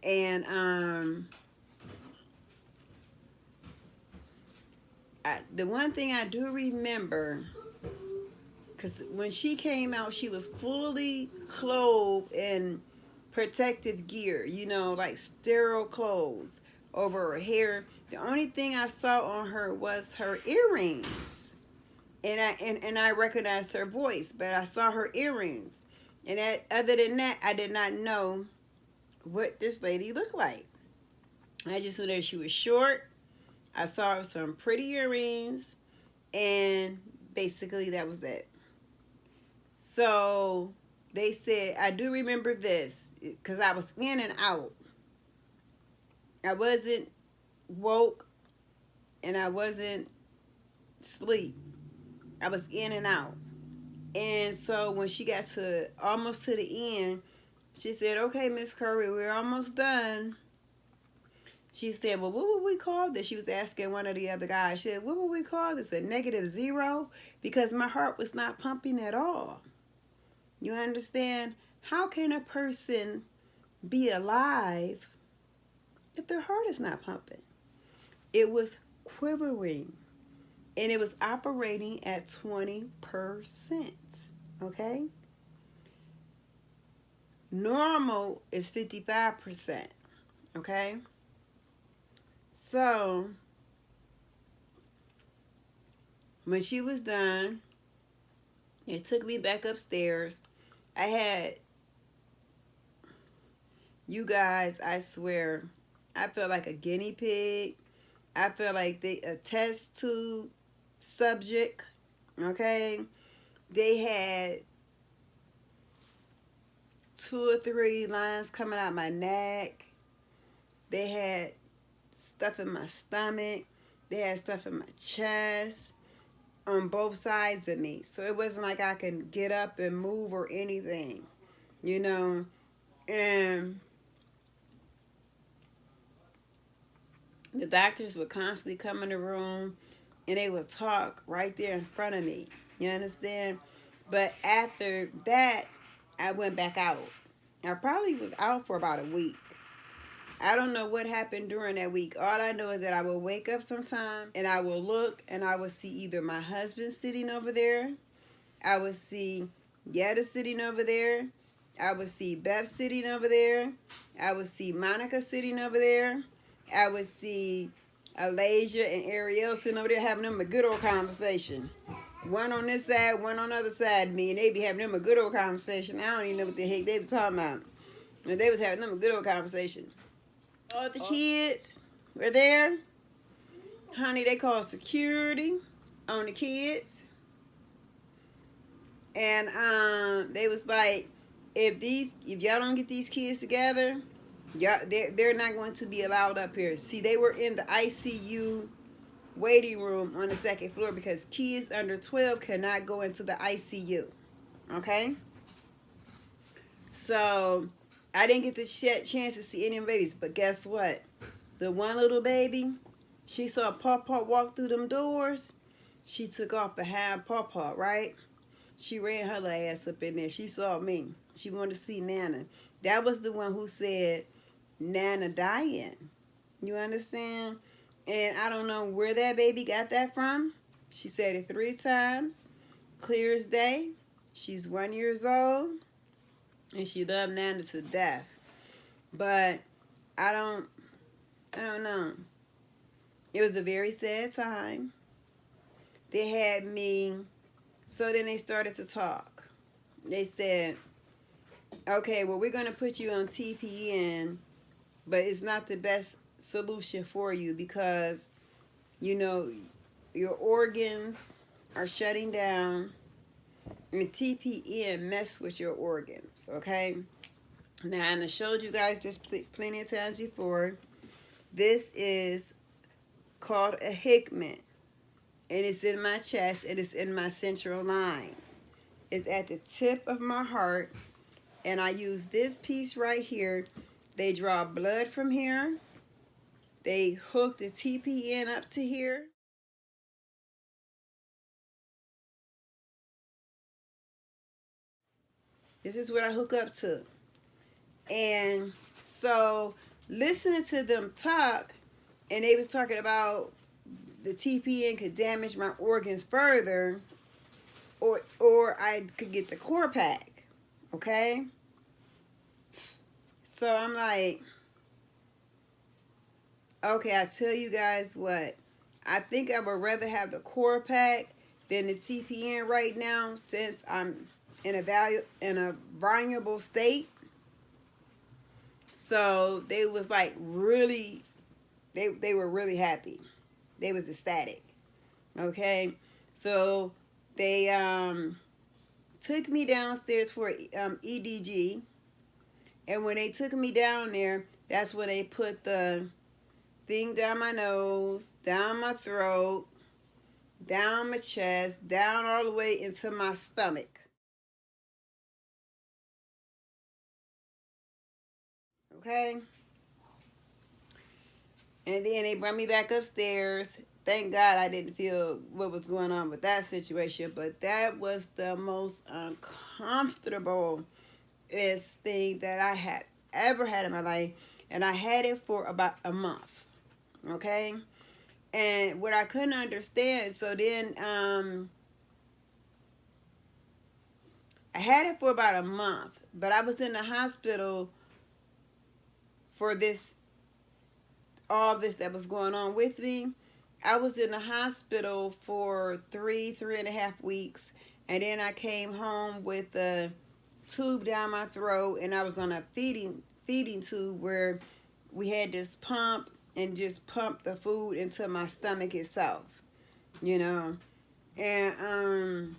And the one thing I do remember, because when she came out, she was fully clothed in protective gear, you know, like sterile clothes over her hair. The only thing I saw on her was her earrings. And I recognized her voice, but I saw her earrings. And other than that, I did not know what this lady looked like. I just knew that she was short. I saw some pretty earrings, and basically that was it. So they said, I do remember this, because I was in and out. I wasn't woke, and I wasn't asleep. I was in and out. And so when she got to almost to the end, she said, okay, Miss Curry, we're almost done. She said, well, what would we call this? She was asking one of the other guys. She said, what would we call this? A -0? Because my heart was not pumping at all. You understand? How can a person be alive if their heart is not pumping? It was quivering. And it was operating at 20%. Okay? Normal is 55%. Okay? So, when she was done, it took me back upstairs. I had, you guys, I swear, I felt like a guinea pig. I felt like a test tube subject. Okay? They had 2 or 3 lines coming out my neck. They had stuff in my stomach. They had stuff in my chest on both sides of me. So it wasn't like I could get up and move or anything, you know. And the doctors would constantly come in the room and they would talk right there in front of me. You understand? But after that, I went back out. I probably was out for about a week. I don't know what happened during that week. All I know is that I will wake up sometime and I will look and I will see either my husband sitting over there. I would see Yetta sitting over there. I would see Beth sitting over there. I would see Monica sitting over there. I would see Alasia and Ariel sitting over there having them a good old conversation. One on this side, one on the other side of me, and they be having them a good old conversation. I don't even know what the heck they were talking about. And they was having them a good old conversation. All the kids were there. Honey, they called security on the kids. And they was like, if y'all don't get these kids together, they're not going to be allowed up here. See, they were in the ICU waiting room on the second floor because kids under 12 cannot go into the ICU. Okay? So, I didn't get the chance to see any of the babies. But guess what? The one little baby, she saw Pawpaw walk through them doors. She took off behind Pawpaw, right? She ran her ass up in there. She saw me. She wanted to see Nana. That was the one who said, Nana dying. You understand? And I don't know where that baby got that from. She said it 3 times. Clear as day. She's 1 year old. And she loved Nana to death. But I don't know. It was a very sad time. They had me. So then they started to talk. They said, okay, well, we're going to put you on TPN, but it's not the best solution for you because, you know, your organs are shutting down and TPN mess with your organs, okay? Now, and I showed you guys this plenty of times before. This is called a Hickman. And it's in my chest, and it's in my central line. It's at the tip of my heart, and I use this piece right here. They draw blood from here. They hook the TPN up to here. This is what I hook up to. And so, listening to them talk, and they was talking about the TPN could damage my organs further, or I could get the core pack, okay? So I'm like, okay, I tell you guys what, I think I would rather have the core pack than the TPN right now since I'm in a vulnerable state. So they was like really, they were really happy. They was ecstatic. Okay, so they took me downstairs for EDG, and when they took me down there, that's when they put the thing down my nose, down my throat, down my chest, down all the way into my stomach. Okay, and then they brought me back upstairs. Thank God I didn't feel what was going on with that situation, but that was the most uncomfortable thing that I had ever had in my life, and I had it for about a month, okay? And what I couldn't understand, so then I had it for about a month, but I was in the hospital for all this that was going on with me. I was in the hospital for 3.5 weeks, and then I came home with a tube down my throat, and I was on a feeding tube where we had this pump and just pump the food into my stomach itself, you know. And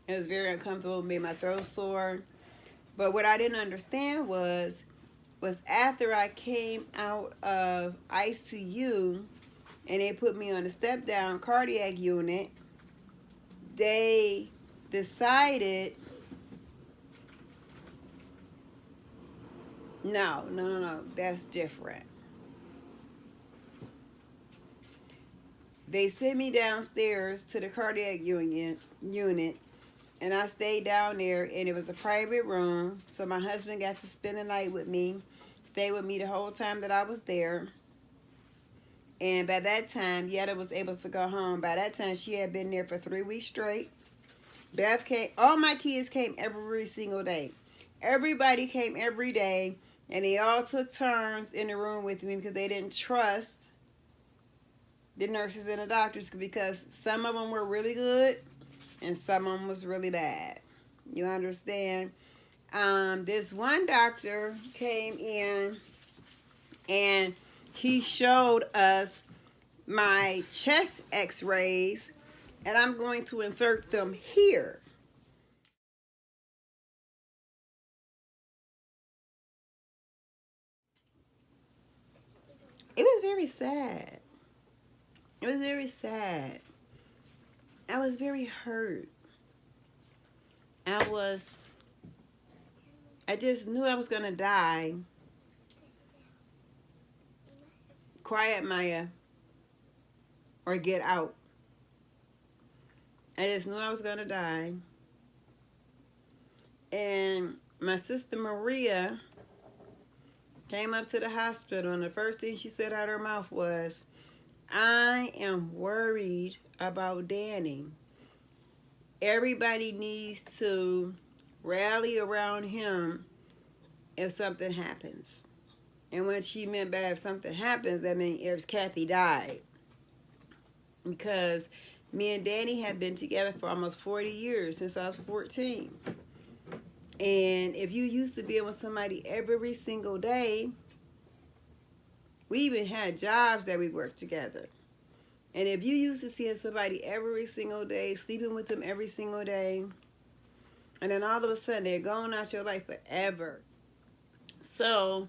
it was very uncomfortable, made my throat sore. But what I didn't understand was after I came out of ICU and they put me on a step-down cardiac unit, they decided, no, that's different. They sent me downstairs to the cardiac unit, and I stayed down there, and it was a private room, so my husband got to spend the night with me, stay with me the whole time that I was there. And by that time, Yetta was able to go home. By that time, she had been there for 3 weeks straight. Beth came. All my kids came every single day. Everybody came every day, and they all took turns in the room with me because they didn't trust the nurses and the doctors, because some of them were really good and some of them was really bad. You understand? This one doctor came in and he showed us my chest x-rays, and I'm going to insert them here. It was very sad. It was very sad. I was very hurt. I just knew I was going to die. Quiet, Maya, or get out. I just knew I was going to die. And my sister Maria came up to the hospital, and the first thing she said out of her mouth was, I am worried about Danny. Everybody needs to rally around him if something happens. And when she meant by if something happens, that means if Kathy died. Because me and Danny had been together for almost 40 years, since I was 14. And if you used to be with somebody every single day, we even had jobs that we worked together. And if you used to seeing somebody every single day, sleeping with them every single day, and then all of a sudden they're gone out your life forever. So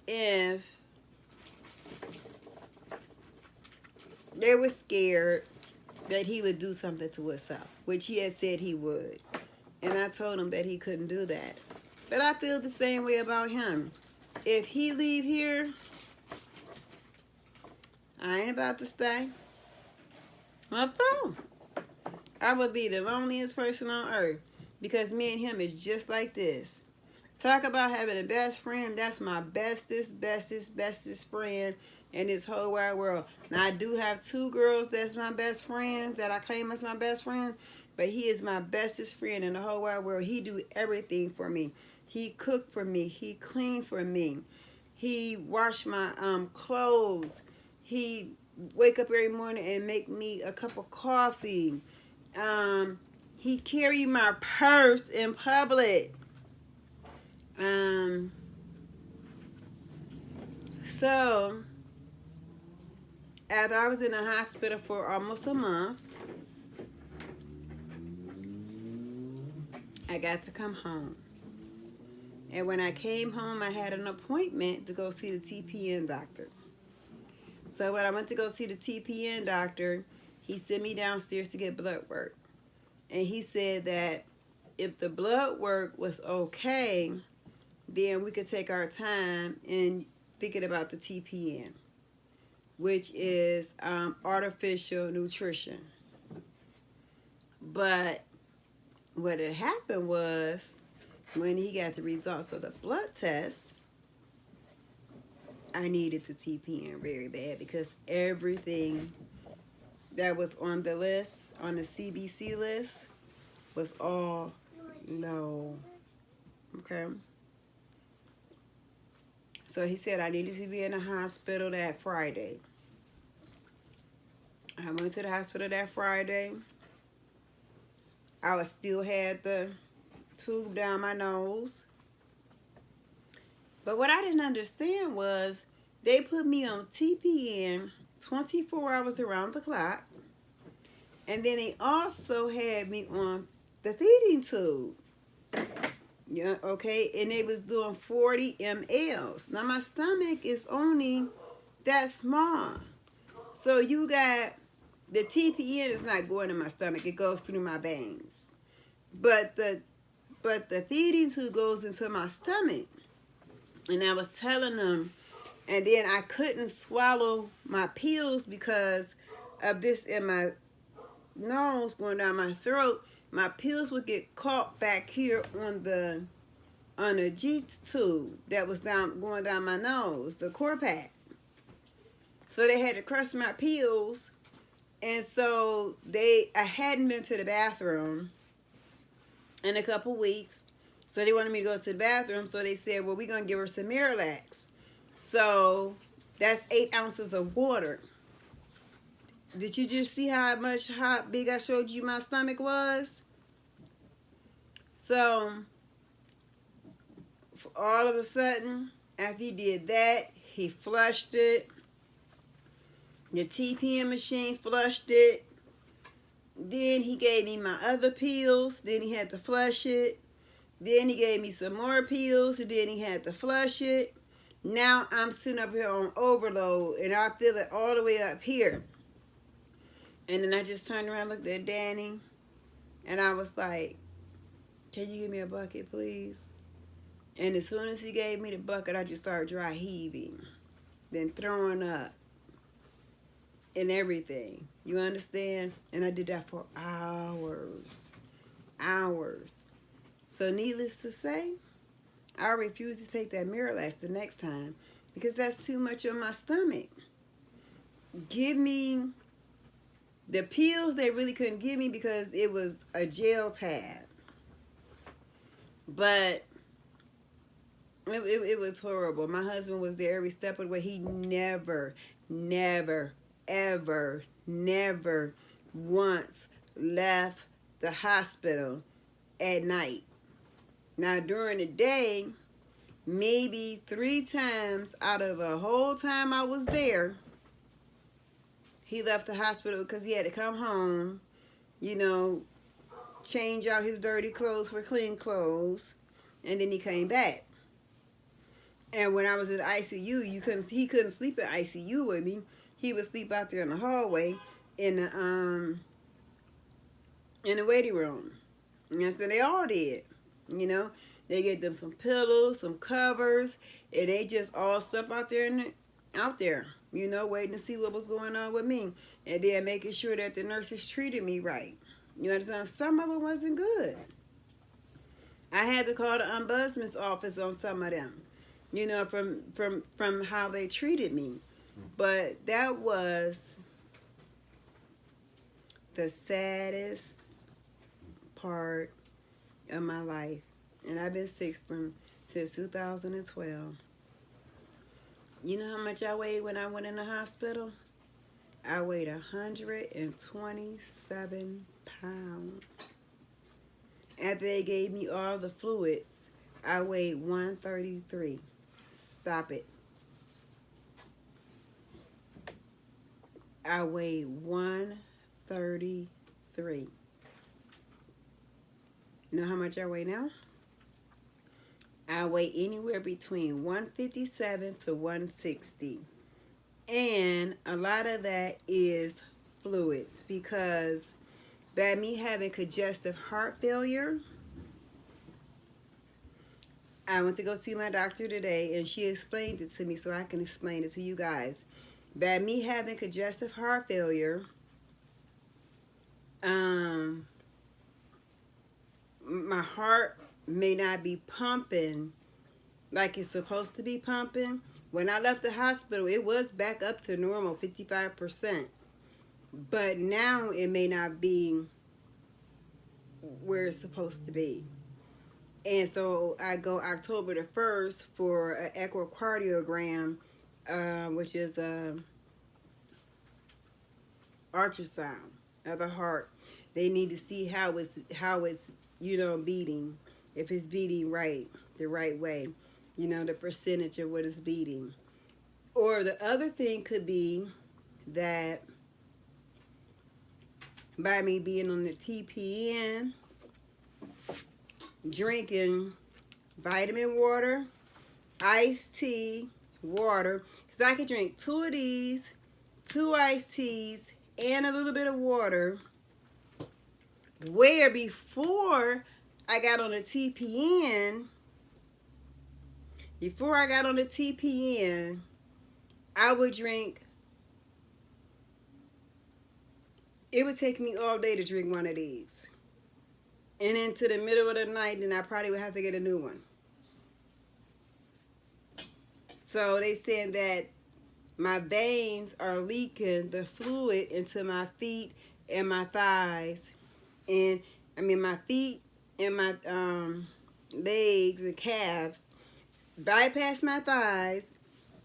if they were scared that he would do something to himself, which he had said he would, and I told him that he couldn't do that. But I feel the same way about him. If he leave here, I ain't about to stay. My phone. I would be the loneliest person on earth, because me and him is just like this. Talk about having a best friend. That's my bestest friend in this whole wide world. Now, I do have two girls that's my best friends, that I claim as my best friend, but he is my bestest friend in the whole wide world. He do everything for me. He cook for me. He clean for me. He wash my clothes. He wake up every morning and make me a cup of coffee. He carry my purse in public. So after I was in the hospital for almost a month, I got to come home. And when I came home, I had an appointment to go see the TPN doctor. So when I went to go see the TPN doctor, he sent me downstairs to get blood work. And he said that if the blood work was okay, then we could take our time in thinking about the TPN, which is artificial nutrition. But what had happened was, when he got the results of the blood test, I needed the TPN very bad, because everything that was on the list, on the CBC list, was all low. Okay? So he said I needed to be in the hospital that Friday. I went to the hospital that Friday. I still had the tube down my nose. But what I didn't understand was they put me on TPN 24 hours around the clock. And then they also had me on the feeding tube. Yeah, okay, and they was doing 40 mLs. Now my stomach is only that small. So you got, the TPN is not going in my stomach, it goes through my veins. But the feeding tube goes into my stomach. And I was telling them, and then I couldn't swallow my pills because of this in my nose going down my throat. My pills would get caught back here on the CHIT tube that was going down my nose, the Corpat. So they had to crush my pills, and so I hadn't been to the bathroom in a couple weeks. So they wanted me to go to the bathroom. So they said, well, we're going to give her some Miralax. So that's 8 ounces of water. Did you just see how big I showed you my stomach was? So all of a sudden, after he did that, he flushed it. The TPM machine flushed it. Then he gave me my other pills. Then he had to flush it. Then he gave me some more pills. And then he had to flush it. Now I'm sitting up here on overload. And I feel it all the way up here. And then I just turned around and looked at Danny. And I was like, can you give me a bucket, please? And as soon as he gave me the bucket, I just started dry heaving. Then throwing up. And everything. You understand? And I did that for hours. Hours. So needless to say, I refuse to take that Miralax the next time because that's too much on my stomach. Give me the pills they really couldn't give me because it was a gel tab. But it was horrible. My husband was there every step of the way. He never ever, never once left the hospital at night. Now, during the day, maybe 3 times out of the whole time I was there, he left the hospital because he had to come home, you know, change out his dirty clothes for clean clothes, and then he came back. And when I was in the ICU, he couldn't sleep in ICU with me. He would sleep out there in the hallway in the waiting room. And so they all did. You know, they gave them some pillows, some covers, and they just all slept out there, you know, waiting to see what was going on with me. And then making sure that the nurses treated me right. You understand? Some of it wasn't good. I had to call the ombudsman's office on some of them, you know, from how they treated me. But that was the saddest part of my life. And I've been sick since 2012. You know how much I weighed when I went in the hospital? I weighed 127 pounds. After they gave me all the fluids, I weighed 133. Stop it. I weighed 133. You know how much I weigh now? I weigh anywhere between 157 to 160. And a lot of that is fluids because by me having congestive heart failure, I went to go see my doctor today and she explained it to me so I can explain it to you guys. By me having congestive heart failure, my heart may not be pumping like it's supposed to be pumping. When I left the hospital, it was back up to normal, 55%. But now it may not be where it's supposed to be. And so I go October the 1st for an echocardiogram, which is a ultrasound of the heart. They need to see how it's you know, beating, if it's beating right, the right way, you know, the percentage of what it's beating. Or the other thing could be that by me being on the TPN, drinking vitamin water, iced tea, water, because I could drink 2 of these, 2 iced teas, and a little bit of water, where before I got on the TPN, I would drink, it would take me all day to drink one of these. And into the middle of the night, then I probably would have to get a new one. So they saying that my veins are leaking the fluid into my feet and my thighs. And I mean, my feet in my legs and calves, bypass my thighs,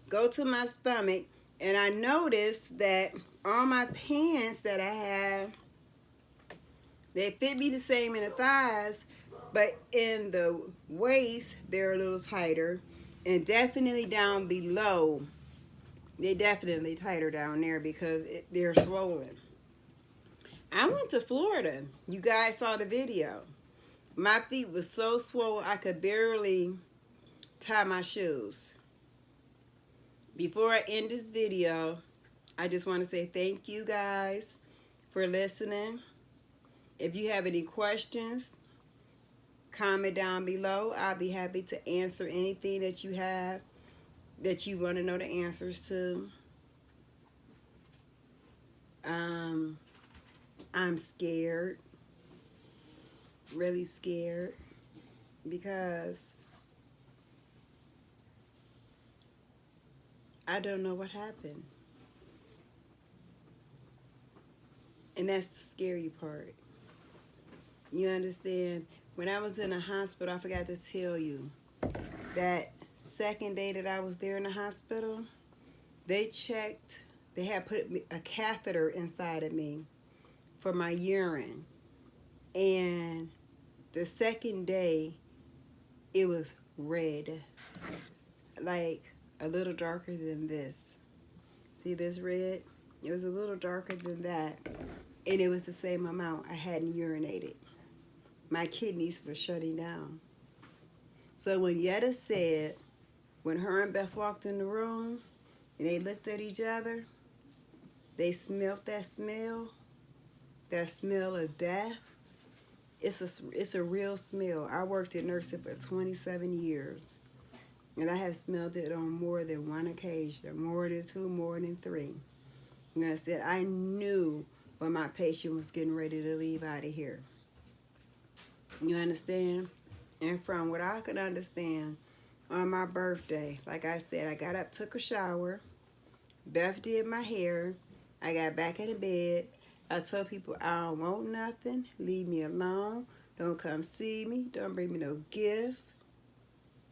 go to my stomach, and I noticed that all my pants that I have, they fit me the same in the thighs, but in the waist, they're a little tighter, and definitely down below, they definitely tighter down there because they're swollen. I went to Florida. You guys saw the video. My feet was so swollen I could barely tie my shoes. Before I end this video, I just want to say thank you guys for listening. If you have any questions, comment down below. I'll be happy to answer anything that you have that you want to know the answers to. I'm scared, really scared, because I don't know what happened. And that's the scary part. You understand? When I was in the hospital, I forgot to tell you, that second day that I was there in the hospital, they checked, they had put a catheter inside of me for my urine. And the second day, it was red, like a little darker than this. See this red? It was a little darker than that, and it was the same amount I hadn't urinated. My kidneys were shutting down. So when Yetta said, when her and Beth walked in the room, and they looked at each other, they smelled that smell of death. It's a real smell. I worked in nursing for 27 years, and I have smelled it on more than one occasion, more than two, more than three. And I said, I knew when my patient was getting ready to leave out of here. You understand? And from what I could understand, on my birthday, like I said, I got up, took a shower, Beth did my hair, I got back in the bed. I told people I don't want nothing, leave me alone, don't come see me, don't bring me no gift,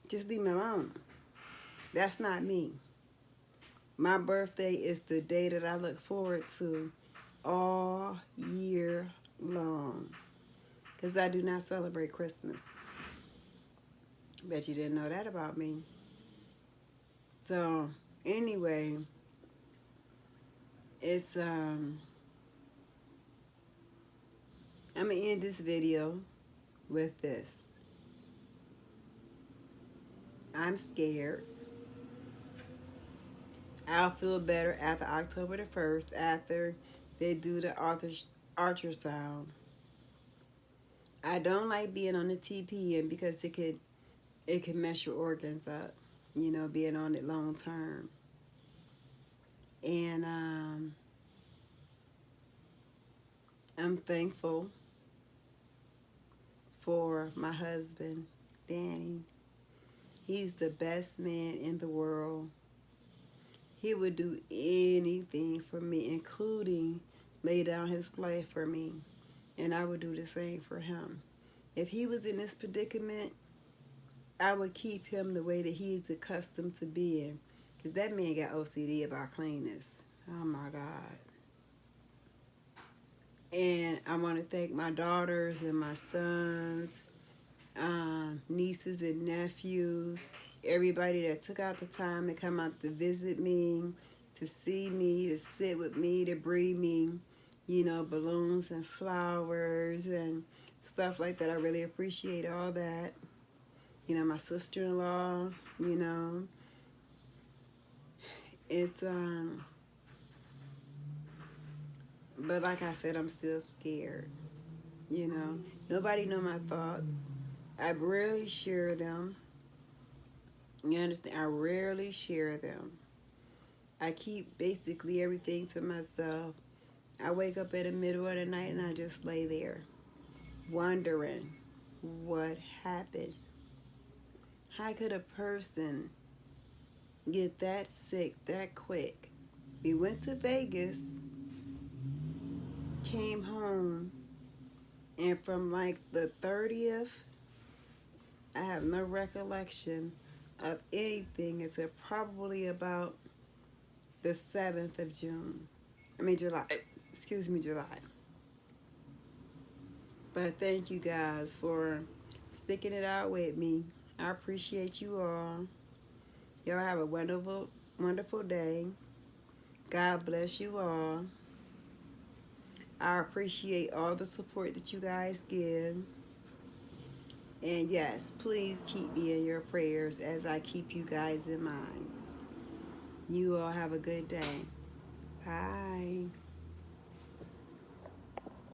just leave me alone. That's not me. My birthday is the day that I look forward to all year long, because I do not celebrate Christmas. Bet you didn't know that about me. So anyway, it's I'm gonna end this video with this. I'm scared. I'll feel better after October the 1st, after they do the ultrasound. I don't like being on the TPN because it could mess your organs up, you know, being on it long term. And I'm thankful for my husband, Danny. He's the best man in the world. He would do anything for me, including lay down his life for me. And I would do the same for him. If he was in this predicament, I would keep him the way that he's accustomed to being. Because that man got OCD about cleanness. Oh my God. And I want to thank my daughters and my sons, nieces and nephews, everybody that took out the time to come out to visit me, to see me, to sit with me, to bring me, you know, balloons and flowers and stuff like that. I really appreciate all that. You know, my sister-in-law, you know, it's, but like I said, I'm still scared, you know. Nobody know my thoughts. I rarely share them. You understand? I rarely share them. I keep basically everything to myself. I wake up in the middle of the night and I just lay there, wondering what happened. How could a person get that sick that quick? We went to Vegas, came home, And from like the 30th, I have no recollection of anything until probably about the 7th of June. I mean, July. Excuse me, July. But thank you guys for sticking it out with me. I appreciate you all. Y'all have a wonderful, wonderful day. God bless you all. I appreciate all the support that you guys give. And yes, please keep me in your prayers as I keep you guys in mind. You all have a good day. Bye.